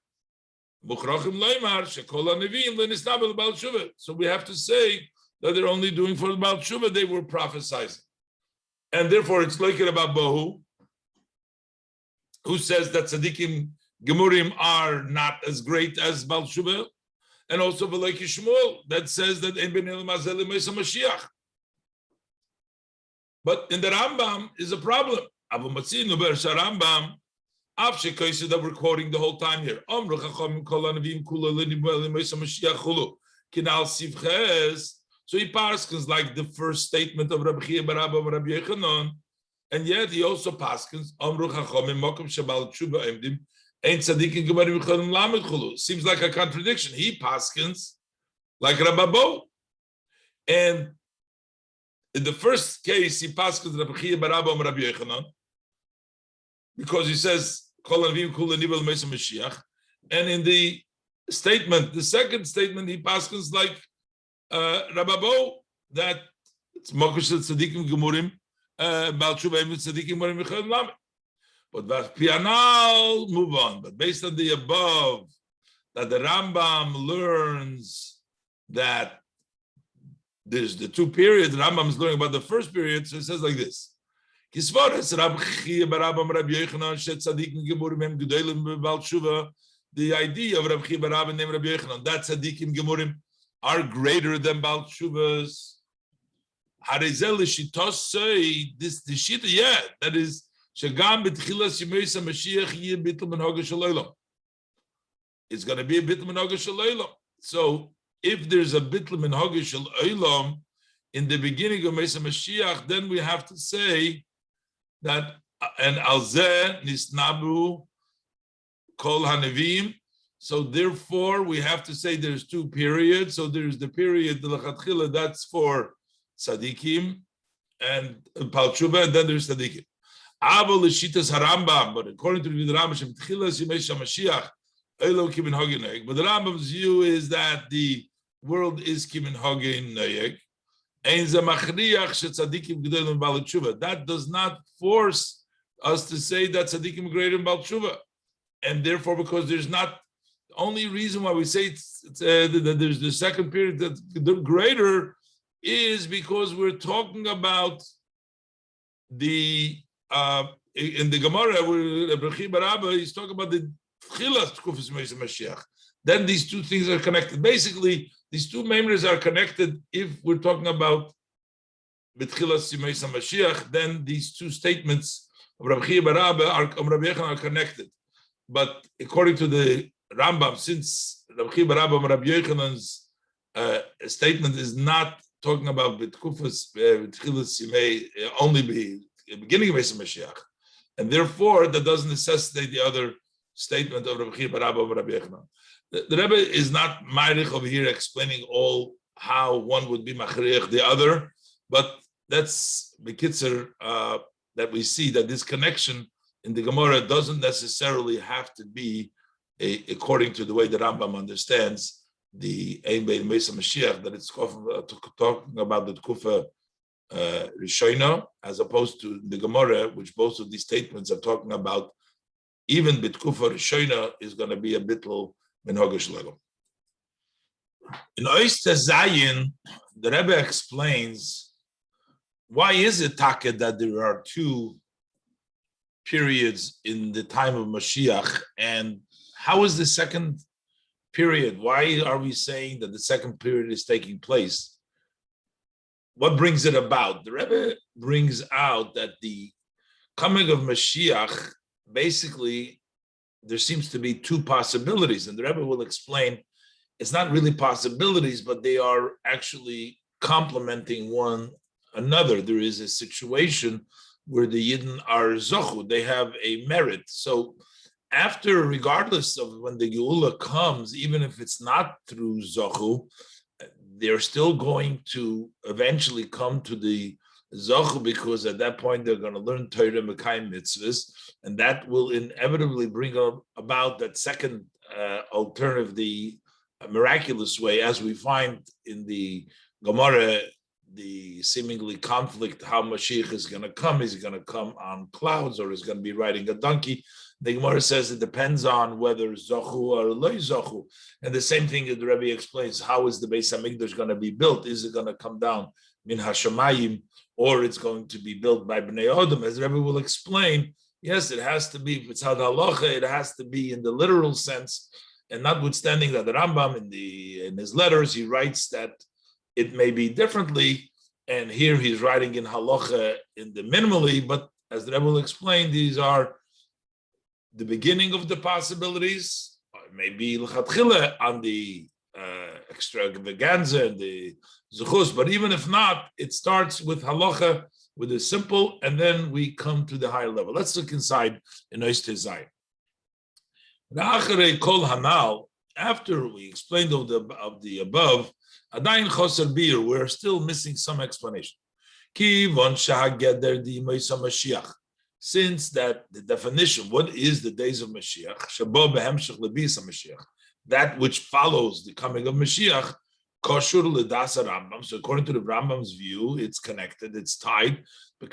[SPEAKER 1] so we have to say that they're only doing for the Baal Tshuva, they were prophesying. And therefore it's like about Bohu, who says that Tzaddikim Gemurim are not as great as Baal Tshuva, and also V'leiki Shmuel, that says that Ein Ben Elam Hazel Moshe Mashiach. But in the Rambam is a problem. Abu Matzinu Ber Rambam, that we're quoting the whole time here. So he paskins like the first statement of Rabbi Chiya bar Abba and Rabbi Yochanan, and yet he also paskins seems like a contradiction. He paskins like Rababo, and in the first case he paskins Rabbi Chiya bar Abba and Rabbi Yochanan, because he says, and in the statement, the second statement, he paskins like Rababo, that it's Malchus tzadikim gemurim, Baal Tshuva tzadikim gemurim v'chayim lamed. But Pianal move on. But based on the above, that the Rambam learns that there's the two periods. The Rambam is learning about the first period, so it says like this. The idea of Rabbi Chiya bar Abba and Rabbi Yochanan that tzaddikim gemurim are greater than Baal Tshuvas. Harizel l'shitosei, this the shita, yeah, that is shagam b'tchilas yemei Mashiach yeh bittul minhag shel olam. It's going to be a bittul minhag shel olam. So if there's a bittul minhag shel olam in the beginning of Mesa Mashiach, then we have to say that and alzeh nisnabu kol hanevim. So therefore, we have to say there's two periods. So there's the period the lechatchila, that's for tzaddikim and Baal Tshuva, and then there's tzaddikim. Avol l'shitas harambam, but according to the Rambam, shem tchilas yemei Mashiach elo kimin hagin noyeg. But the Rambam's view is that the world is kimin hagin noyeg. That does not force us to say that tzaddikim greater than Baal Tshuva, and therefore, because there's not the only reason why we say that there's the second period that the greater is because we're talking about the in the Gemara where Rabbi Chiya bar Abba he's talking about the tchilas tkufas Moshe Mashiach. Then these two things are connected. Basically, these two memories are connected. If we're talking about B'tchilas Moshe Mashiach, then these two statements of Rabbi Chiya bar Abba of Rabbi Yochanan are connected. But according to the Rambam, since Rabbi Chiya bar Abba and Rabbi Yochanan's statement is not talking about B'tchilas Yemei only the beginning of Moshe Mashiach, and therefore that doesn't necessitate the other statement of Rabbi Chiya bar Abba and Rabbi Yochanan. The Rebbe is not ma'arich over here explaining all how one would be machriach the other, but that's the kitzer that we see that this connection in the Gemara doesn't necessarily have to be according to the way the Rambam understands the Ein Bein Mesa Mashiach, that it's talking about the Tkufa Rishoina, as opposed to the Gemara, which both of these statements are talking about. Even Bitkufa Rishoina is going to be a bittul minhogish legum. In Oyster Zayin, the Rebbe explains why is it taka that there are two periods in the time of Mashiach, and how is the second period? Why are we saying that the second period is taking place? What brings it about? The Rebbe brings out that the coming of Mashiach, basically, there seems to be two possibilities, and the Rebbe will explain it's not really possibilities, but they are actually complementing one another. There is a situation where the Yidden are zochu, they have a merit. So after, regardless of when the Geula comes, even if it's not through zochu, they're still going to eventually come to the zochu, because at that point they're going to learn Torah Mekayim mitzvahs, and that will inevitably bring about that second alternative, the miraculous way, as we find in the Gemara, the seemingly conflict, how Mashiach is going to come. Is he going to come on clouds, or is he going to be riding a donkey? The Gemara says it depends on whether Zochu or Lo Zochu. And the same thing that the Rebbe explains, how is the Beis HaMikdash going to be built? Is it going to come down min hashamayim, or it's going to be built by Bnei Adam? As the Rebbe will explain, yes, it has to be, if it's had halacha, it has to be in the literal sense. And notwithstanding that the Rambam in his letters, he writes that it may be differently, and here he's writing in halacha in the minimally, but as the Rebbe will explain, these are the beginning of the possibilities, or maybe l'chatchila on the extravaganza and the zuchus, but even if not, it starts with halacha, with the simple, and then we come to the higher level. Let's look inside in Oyster Zayin. After we explained of the above, Adayin Choser Bir, we're still missing some explanation. Since that the definition, what is the days of Mashiach? That which follows the coming of Mashiach, Koshur L'das Rambam. So according to the Rambam's view, it's connected, it's tied, so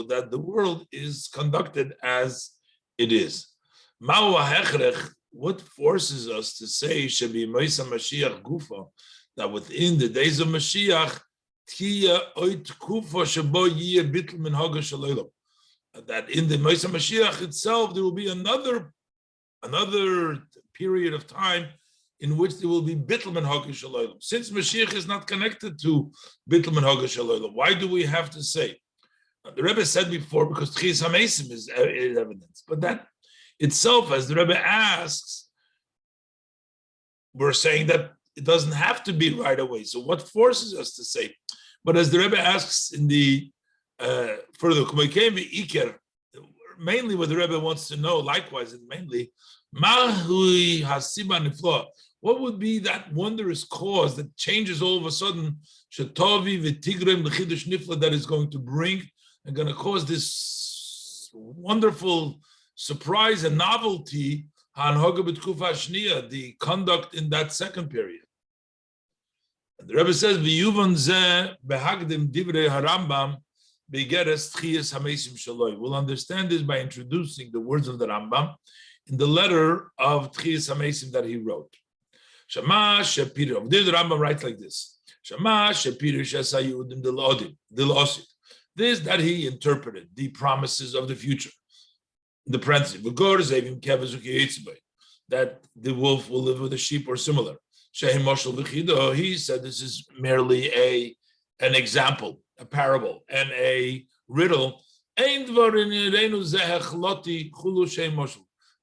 [SPEAKER 1] that the world is conducted as it is. What forces us to say that within the days of Mashiach, that in the Moisa Mashiach itself there will be another period of time in which there will be bittul min hagish halaylam. Since Mashiach is not connected to bittul min hagish halaylam, why do we have to say? The Rebbe said before, because Tchias HaMeisim is evidence, but that itself, as the Rebbe asks, we're saying that it doesn't have to be right away. So what forces us to say? But as the Rebbe asks in the further, mainly what the Rebbe wants to know, likewise, and mainly, what would be that wondrous cause that changes all of a sudden, that is going to bring and going to cause this wonderful surprise and novelty, the conduct in that second period. And the Rebbe says, we'll understand this by introducing the words of the Rambam in the letter of Tchias HaMeisim that he wrote. The Rambam writes like this. This that he interpreted, the promises of the future. The parenthesis, that the wolf will live with the sheep or similar. He said this is merely an example, a parable, and a riddle.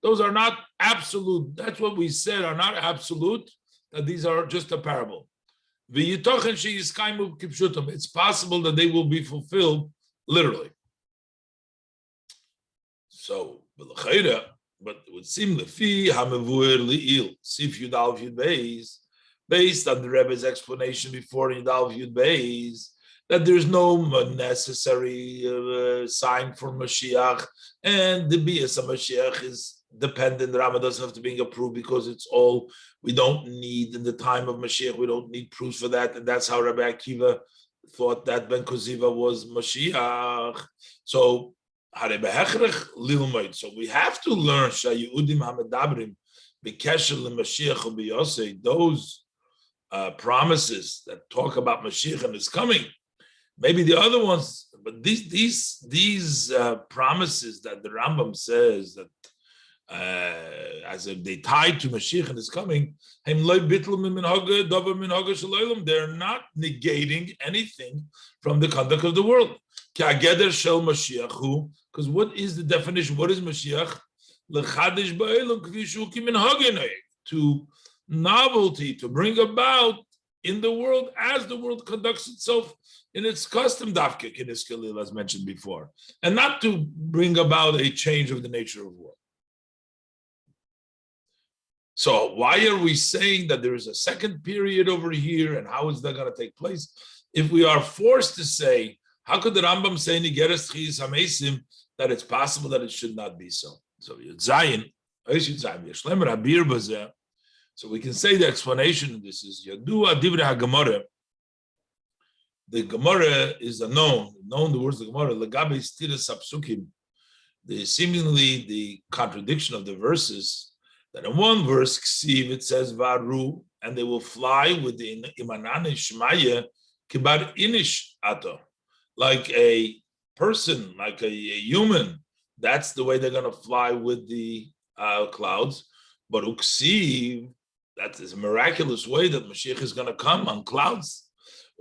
[SPEAKER 1] Those are not absolute. That's what we said are not absolute, that these are just a parable. It's possible that they will be fulfilled literally. So, but it would seem based on the Rebbe's explanation before in Yud Yud Beis, that there's no necessary sign for Mashiach, and the Bias of Mashiach is dependent. The Rambam doesn't have to be approved because it's all we don't need in the time of Mashiach. We don't need proofs for that, and that's how Rabbi Akiva thought that Ben Koziva was Mashiach. So so we have to learn Shayudim Hamedabrim B'Kesher LeMashiach U'Biyosei, those promises that talk about Mashiach and his coming. Maybe the other ones, but these promises that the Rambam says that as if they tied to Mashiach and his coming, they're not negating anything from the conduct of the world. Because what is the definition? What is Mashiach? To novelty, to bring about in the world as the world conducts itself in its custom, dafke kiniskelil, as mentioned before, and not to bring about a change of the nature of the world. So why are we saying that there is a second period over here, and how is that going to take place? If we are forced to say, how could the Rambam say Nigeres Chiyis HaMeisim that it's possible that it should not be so? So so we can say the explanation of this is Yadua Divrei HaGemara. The Gemara is known the words of the Gemara, Legabe Stiras HaPsukim, seemingly the contradiction of the verses, that in one verse, Ksiv, it says Varu, and they will fly with the Imanane Shmaya Kibar Inish Ato, like a person, like a human. That's the way they're going to fly with the clouds. But Uksiv, that is a miraculous way that Mashiach is going to come on clouds.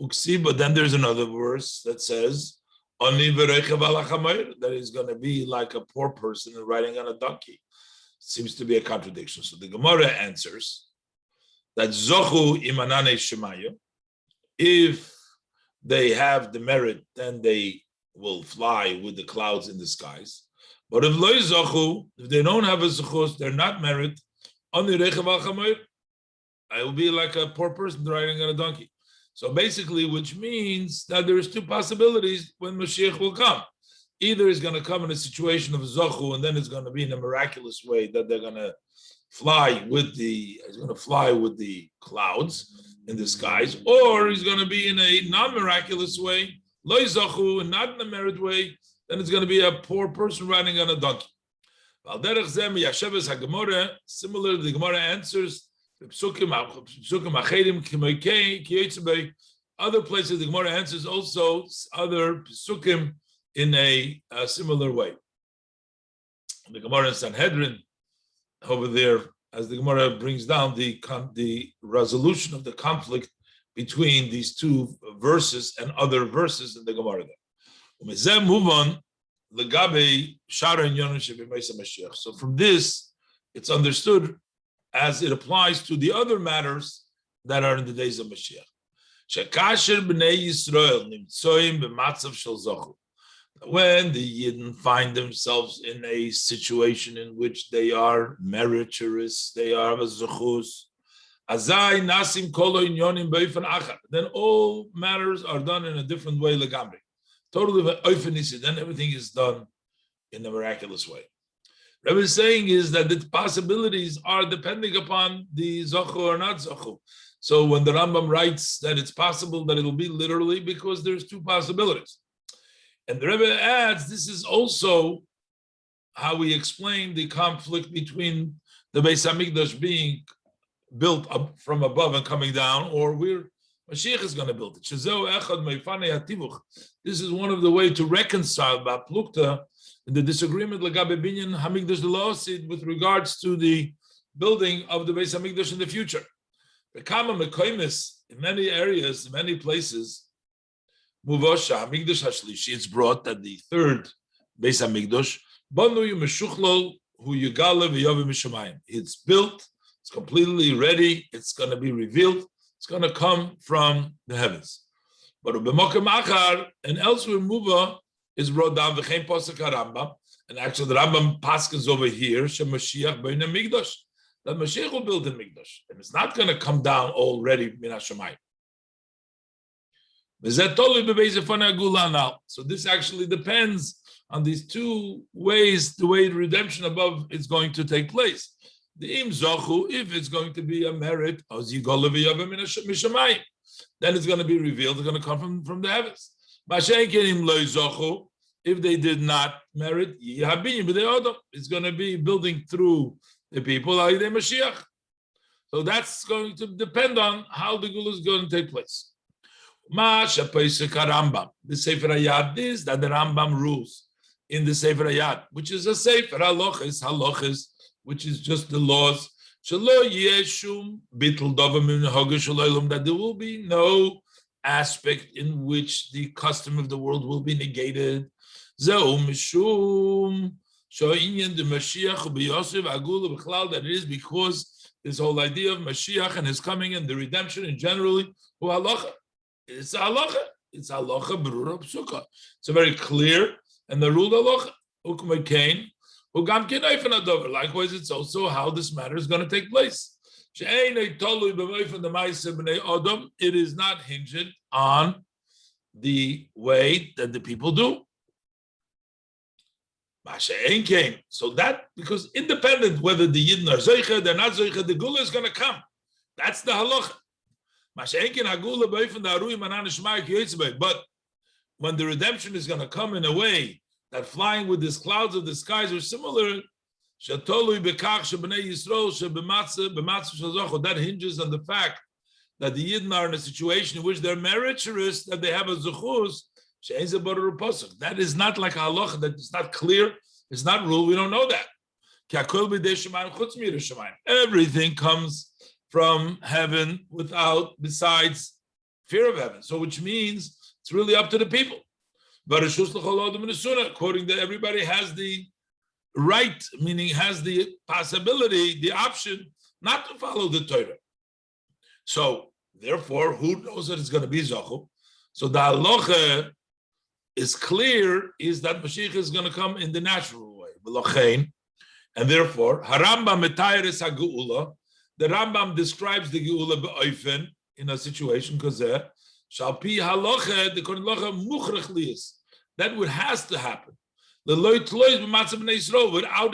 [SPEAKER 1] Uksiv, but then there's another verse that says, that is going to be like a poor person riding on a donkey. Seems to be a contradiction. So the Gemara answers that Zochu Imanane Shemaya, if they have the merit, then they will fly with the clouds in the skies. But if Lo Zochu, if they don't have a Zochus, they're not merit, Ani Rechav Al Chamayr, I will be like a poor person riding on a donkey. So basically, which means that there is two possibilities when Mashiach will come. Either he's going to come in a situation of Zochu, and then it's going to be in a miraculous way that they're going to fly with the clouds in the skies, or he's going to be in a non-miraculous way, Lo Zochu, and not in a merit way, then it's going to be a poor person riding on a donkey. Similarly, the Gemara answers, other places the Gemara answers also other Pesukim in a similar way. The Gemara in Sanhedrin over there, as the Gemara brings down the resolution of the conflict between these two verses and other verses in the Gemara there. Move on. So from this, it's understood as it applies to the other matters that are in the days of Mashiach. When the Yidden find themselves in a situation in which they are meritorious, they are Zechus, then all matters are done in a different way, legamri. Totally, then everything is done in a miraculous way. What Rebbe is saying is that the possibilities are depending upon the Zochu or not Zochu. So when the Rambam writes that it's possible that it'll be literally because there's two possibilities. And the Rebbe adds, this is also how we explain the conflict between the Beis HaMikdash being built up from above and coming down, or where Mashiach is going to build it. This is one of the ways to reconcile Plukta in the disagreement Lagabe Binyan Hamikdash L'Osid with regards to the building of the Beis HaMikdash in the future. In many areas, in many places, it's brought that the third Beis HaMikdash, it's built, it's completely ready, it's going to be revealed, it's going to come from the heavens. But and elsewhere, Muva is brought down, and actually the Rambam paskins over here, that Mashiach will build the Mikdash, and it's not going to come down already min hashamayim. So this actually depends on these two ways, the way the redemption above is going to take place. The im zochu, if it's going to be a merit, then it's going to be revealed. It's going to come from the heavens. If they did not merit, it's going to be building through the people. So that's going to depend on how the gula is going to take place. The Sefer Hayad is that the Rambam rules in the Sefer Hayad, which is a Sefer halachis, which is just the laws. That there will be no aspect in which the custom of the world will be negated. That it is because this whole idea of Mashiach and his coming and the redemption in generally, it's halacha. It's halacha berura psuka. It's a very clear and the rule halacha. Likewise, it's also how this matter is going to take place. It is not hinged on the way that the people do. So that, because independent whether the Yidden are Zeicha, they're not Zeicha, the Gula is going to come. That's the halacha. But when the redemption is going to come in a way that flying with these clouds of the skies are similar, that hinges on the fact that the Yidden are in a situation in which they're meritorious, that they have a Zuchus. That is not like a halacha, that is not clear, it's not rule, we don't know that. Everything comes from heaven besides fear of heaven. So which means it's really up to the people. According to everybody has the right, meaning has the possibility, the option not to follow the Torah. So therefore, who knows that it's going to be Zochu? So the halacha is clear, is that Mashiach is going to come in the natural way. And therefore, Harambam Metayres HaGeula, the Rambam describes the Geula be'oifen in a situation because Shalpi halacha, the halacha muchrach liyis. That would has to happen. Without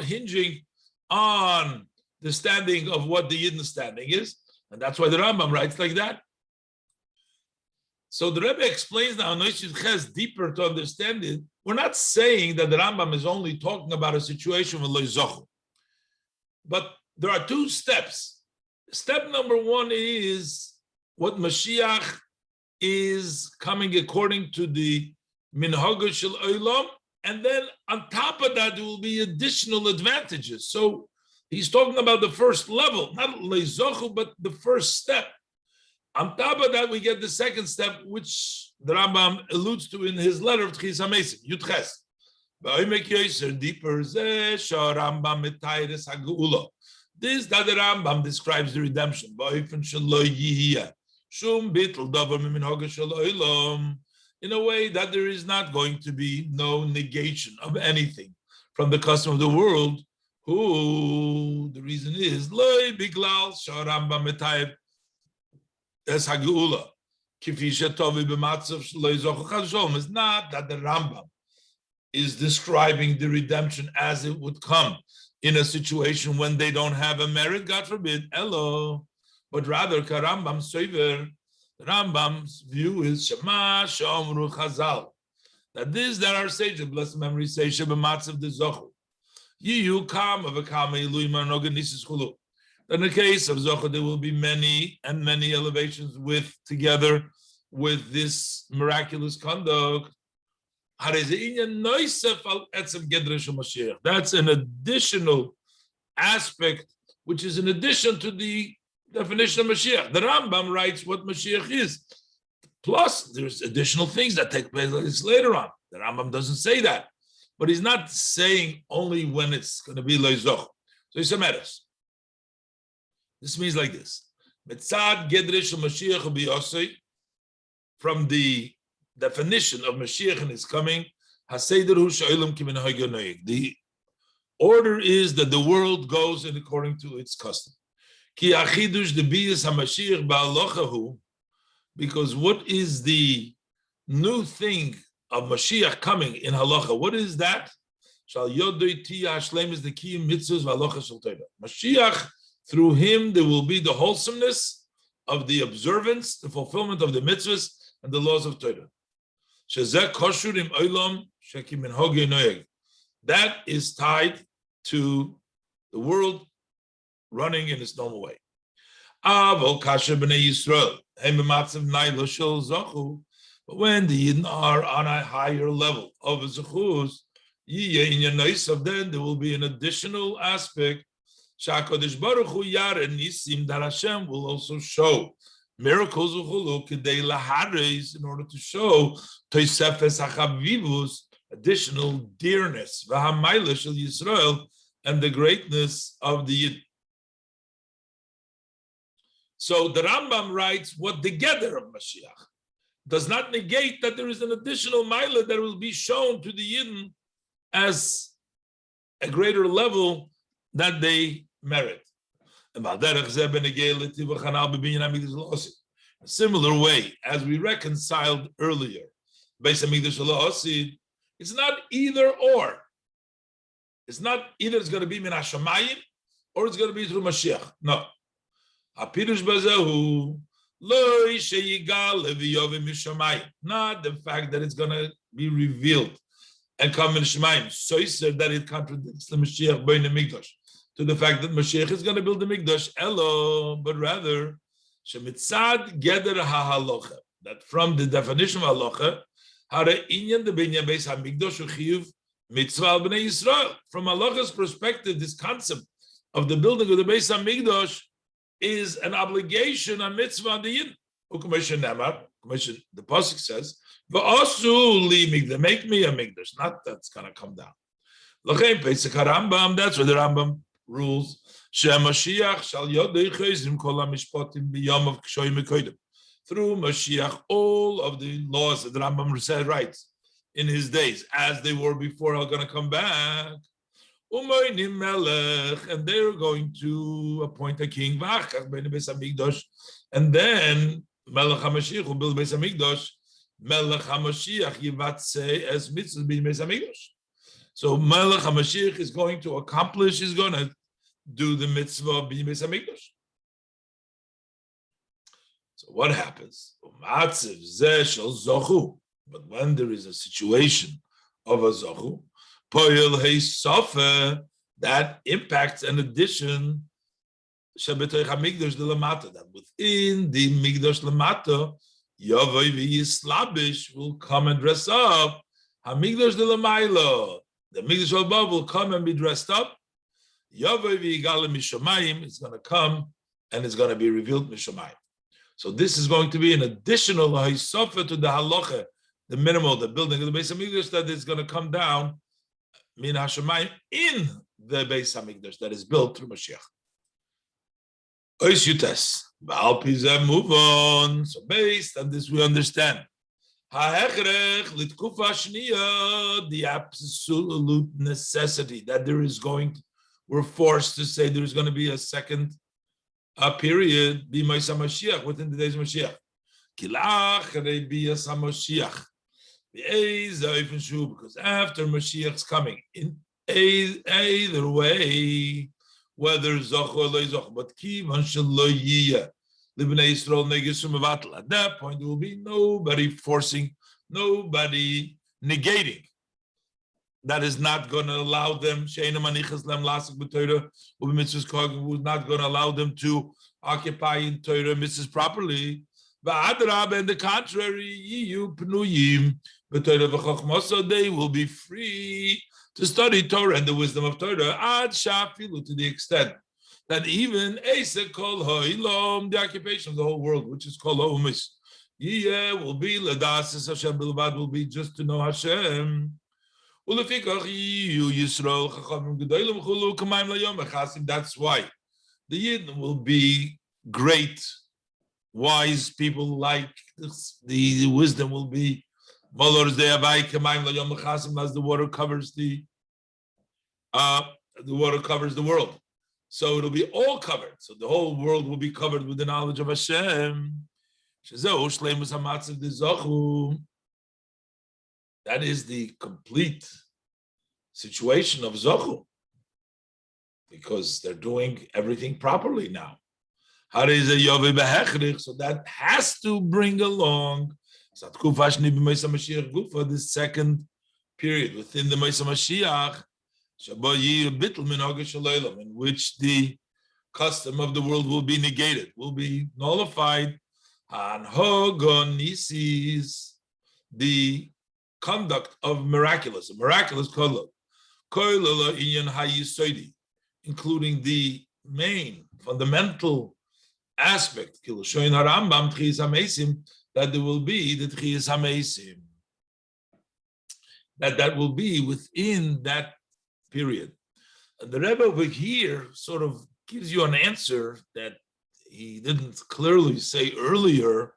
[SPEAKER 1] hinging on the standing of what the Yidden standing is. And that's why the Rambam writes like that. So the Rebbe explains now, deeper to understand it. We're not saying that the Rambam is only talking about a situation with lo zochu. But there are two steps. Step number one is what Mashiach is coming according to the minhag shel olam, and then on top of that there will be additional advantages. So he's talking about the first level, not leizochu, but the first step. On top of that, we get the second step, which the Rambam alludes to in his letter of Tchis HaMesim, Yudches. Deeper, this that the Rambam describes the redemption. In a way that there is not going to be no negation of anything from the custom of the world. Who the reason is it's not that the Rambam is describing the redemption as it would come in a situation when they don't have a merit, God forbid, but rather Karambam Soiver, the Rambam's view is Shema Shomru Chazal, that this that our sages of blessed memory say Shebematzav de Zochu. You come of a Kama Iluima Noganisis Chulu. In the case of Zochu, there will be many and many elevations together with this miraculous conduct. That's an additional aspect, which is in addition to the definition of Mashiach. The Rambam writes what Mashiach is. Plus, there's additional things that take place later on. The Rambam doesn't say that. But he's not saying only when it's going to be Leizoch. So he says, this means like this. Metzad Gedrish Mashiach B'Yosei, from the definition of Mashiach and his coming, the order is that the world goes in according to its custom. Because what is the new thing of Mashiach coming in halacha. What is that? Shal yodoi tiyah shlem is the key mitzvahs v'halacha shel Torah. Mashiach, through him there will be the wholesomeness of the observance, the fulfillment of the mitzvahs and the laws of Torah. Shezeh kosher im olam shekim min hogei noeg. That is tied to the world running in its normal way. Avol kasher b'nei Yisrael hem b'matzav naylo shel zachu. But when the Yidden are on a higher level of zechus, then there will be an additional aspect. Shakadosh Baruch Hu yare nisim, that Hashem will also show miracles kedei lahares, in order to show toisefes hachavivus, additional dearness, v'hamayla shel Yisrael, and the greatness of the Yidden. So the Rambam writes, what the gather of Mashiach does not negate that there is an additional milah that will be shown to the Yidden as a greater level that they merit. A similar way, as we reconciled earlier, it's not either or. It's not either it's going to be min hashamayim or it's going to be through Mashiach. No. Not the fact that it's going to be revealed and come in Shemaim, so he said that it contradicts the Mashiach by the Mikdash, to the fact that Mashiach is going to build the Mikdash, but rather Shemitzad Geder HaHalocha, that from the definition of Halocha, Hare Inyan the Binyan Beis HaMikdash Uchiv Mitzvah al Bnei Yisrael. From Halocha's perspective, this concept of the building of the Beis HaMikdash is an obligation, a mitzvah on the Yidden. The pasuk says, make me a mikdash. Not that's going to come down. That's where the Rambam rules. Through Mashiach, all of the laws that the Rambam said writes in his days, as they were before, are going to come back. And they're going to appoint a king, and then Melech HaMashiach will build Beis HaMikdash. Melech HaMashiach yivatzeh as mitzvah bein Beis HaMikdash. So Melech HaMashiach is going to accomplish, is going to do the mitzvah of bein Beis HaMikdash. So what happens? But when there is a situation of a zochu, that impacts an addition that within the Mikdash Lamata, Yavai v'Yislabish will come and dress up. HaMikdash de Lamaila, the Mikdash above will come and be dressed up. Yavai v'Yigala Mishamayim, it's going to come and it's going to be revealed Mishamayim. So this is going to be an additional Haisofa to the Halacha, the minimal, the building of the Beis HaMikdash that is going to come down Min Hashemayim in the Beis HaMikdash that is built through Mashiach. Ois Yutes. Move on. So based on this, we understand. The absolute necessity that there is we're forced to say there is going to be a second period, within the days of Mashiach. Because after Mashiach's coming, in either way, whether Zoch or Lo Zoch, but Kivan Shelo Yiyah, Libnei Yisrael Negisum Mevatel. At that point, there will be nobody forcing, nobody negating. That is not going to allow them, Sheina Manichas Lem Lasik B'Torah, Ubi Mitzvahs Kogim, who's not going to allow them to occupy in Torah mitzvahs properly. V'adrab, and the contrary, Yiyu Pnuyim, B'Torah V'Chochmasa, they will be free to study Torah and the wisdom of Torah, Ad Shafilu, to the extent that even Asa Kol Ha'ilom, the occupation of the whole world, which is Kol Ha'umis, will be L'dasis Hashem Bilvad, will be just to know Hashem. That's why the Yidden will be great, wise people, like this, the wisdom will be as the water covers the world. So it'll be all covered. So the whole world will be covered with the knowledge of Hashem. That is the complete situation of Zochu, because they're doing everything properly now. So that has to bring along for the second period within the Moshe Mashiach, in which the custom of the world will be negated, will be nullified. The conduct of miraculous kolot, including the main fundamental aspect, that there will be the Tchiyas HaMeisim, that will be within that period. And the Rebbe over here sort of gives you an answer that he didn't clearly say earlier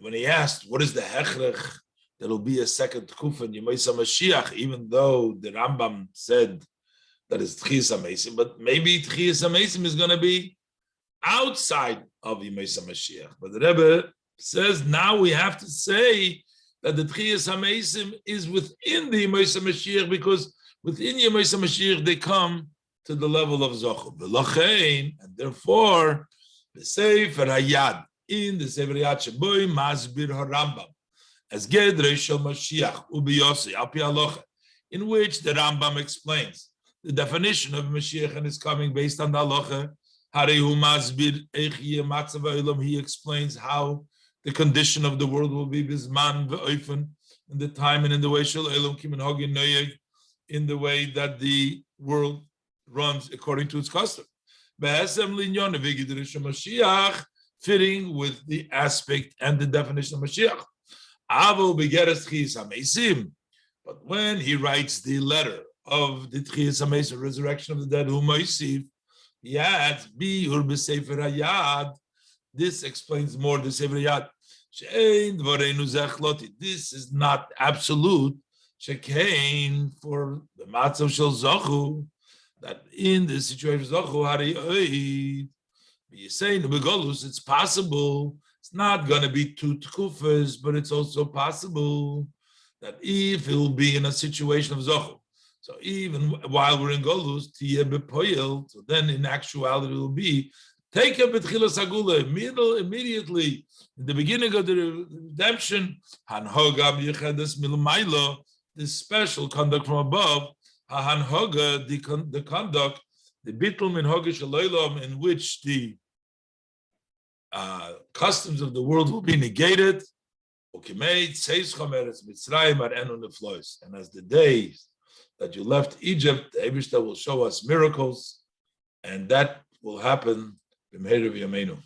[SPEAKER 1] when he asked, what is the hechrech that will be a second Tkufa in Yemais HaMashiach, even though the Rambam said that is Tchiyas HaMeisim, but maybe Tchiyas HaMeisim is going to be outside of Yemais HaMashiach. But the Rebbe says now we have to say that the Tchiyas HaMeisim is within the Yemais HaMashiach, because within Yemais HaMashiach they come to the level of Zochu. And therefore, the Sefer Hayad, in the Sefer Hayad Sheboy Masbir HaRambam, as Gedrei Shel Mashiach Ubiyosei Alpi Halacha, in which the Rambam explains the definition of Mashiach and his coming based on the Halacha. He explains how the condition of the world will be Bizman Ve'ofen, in the time and in the way Shel Elam Kimin Hogin Noyeg, in the way that the world runs according to its custom. Fitting with the aspect and the definition of Mashiach. But when he writes the letter of the Tchiyas HaMeisim, resurrection of the dead, he adds, this explains more the Sefer Hayad. This is not absolute. For the Matzav Shel Zochu, that in the situation of Zochu, it's possible. It's not going to be two tkufas, but it's also possible that if it will be in a situation of Zochu, so even while we're in Golus, so then in actuality it will be take a betchilas hagula immediately in the beginning of the redemption. This special conduct from above, the conduct, the bitul min hoga shel in which the customs of the world will be negated. And as the days that you left Egypt, the Eibishter will show us miracles, and that will happen b'meir of Yameinu.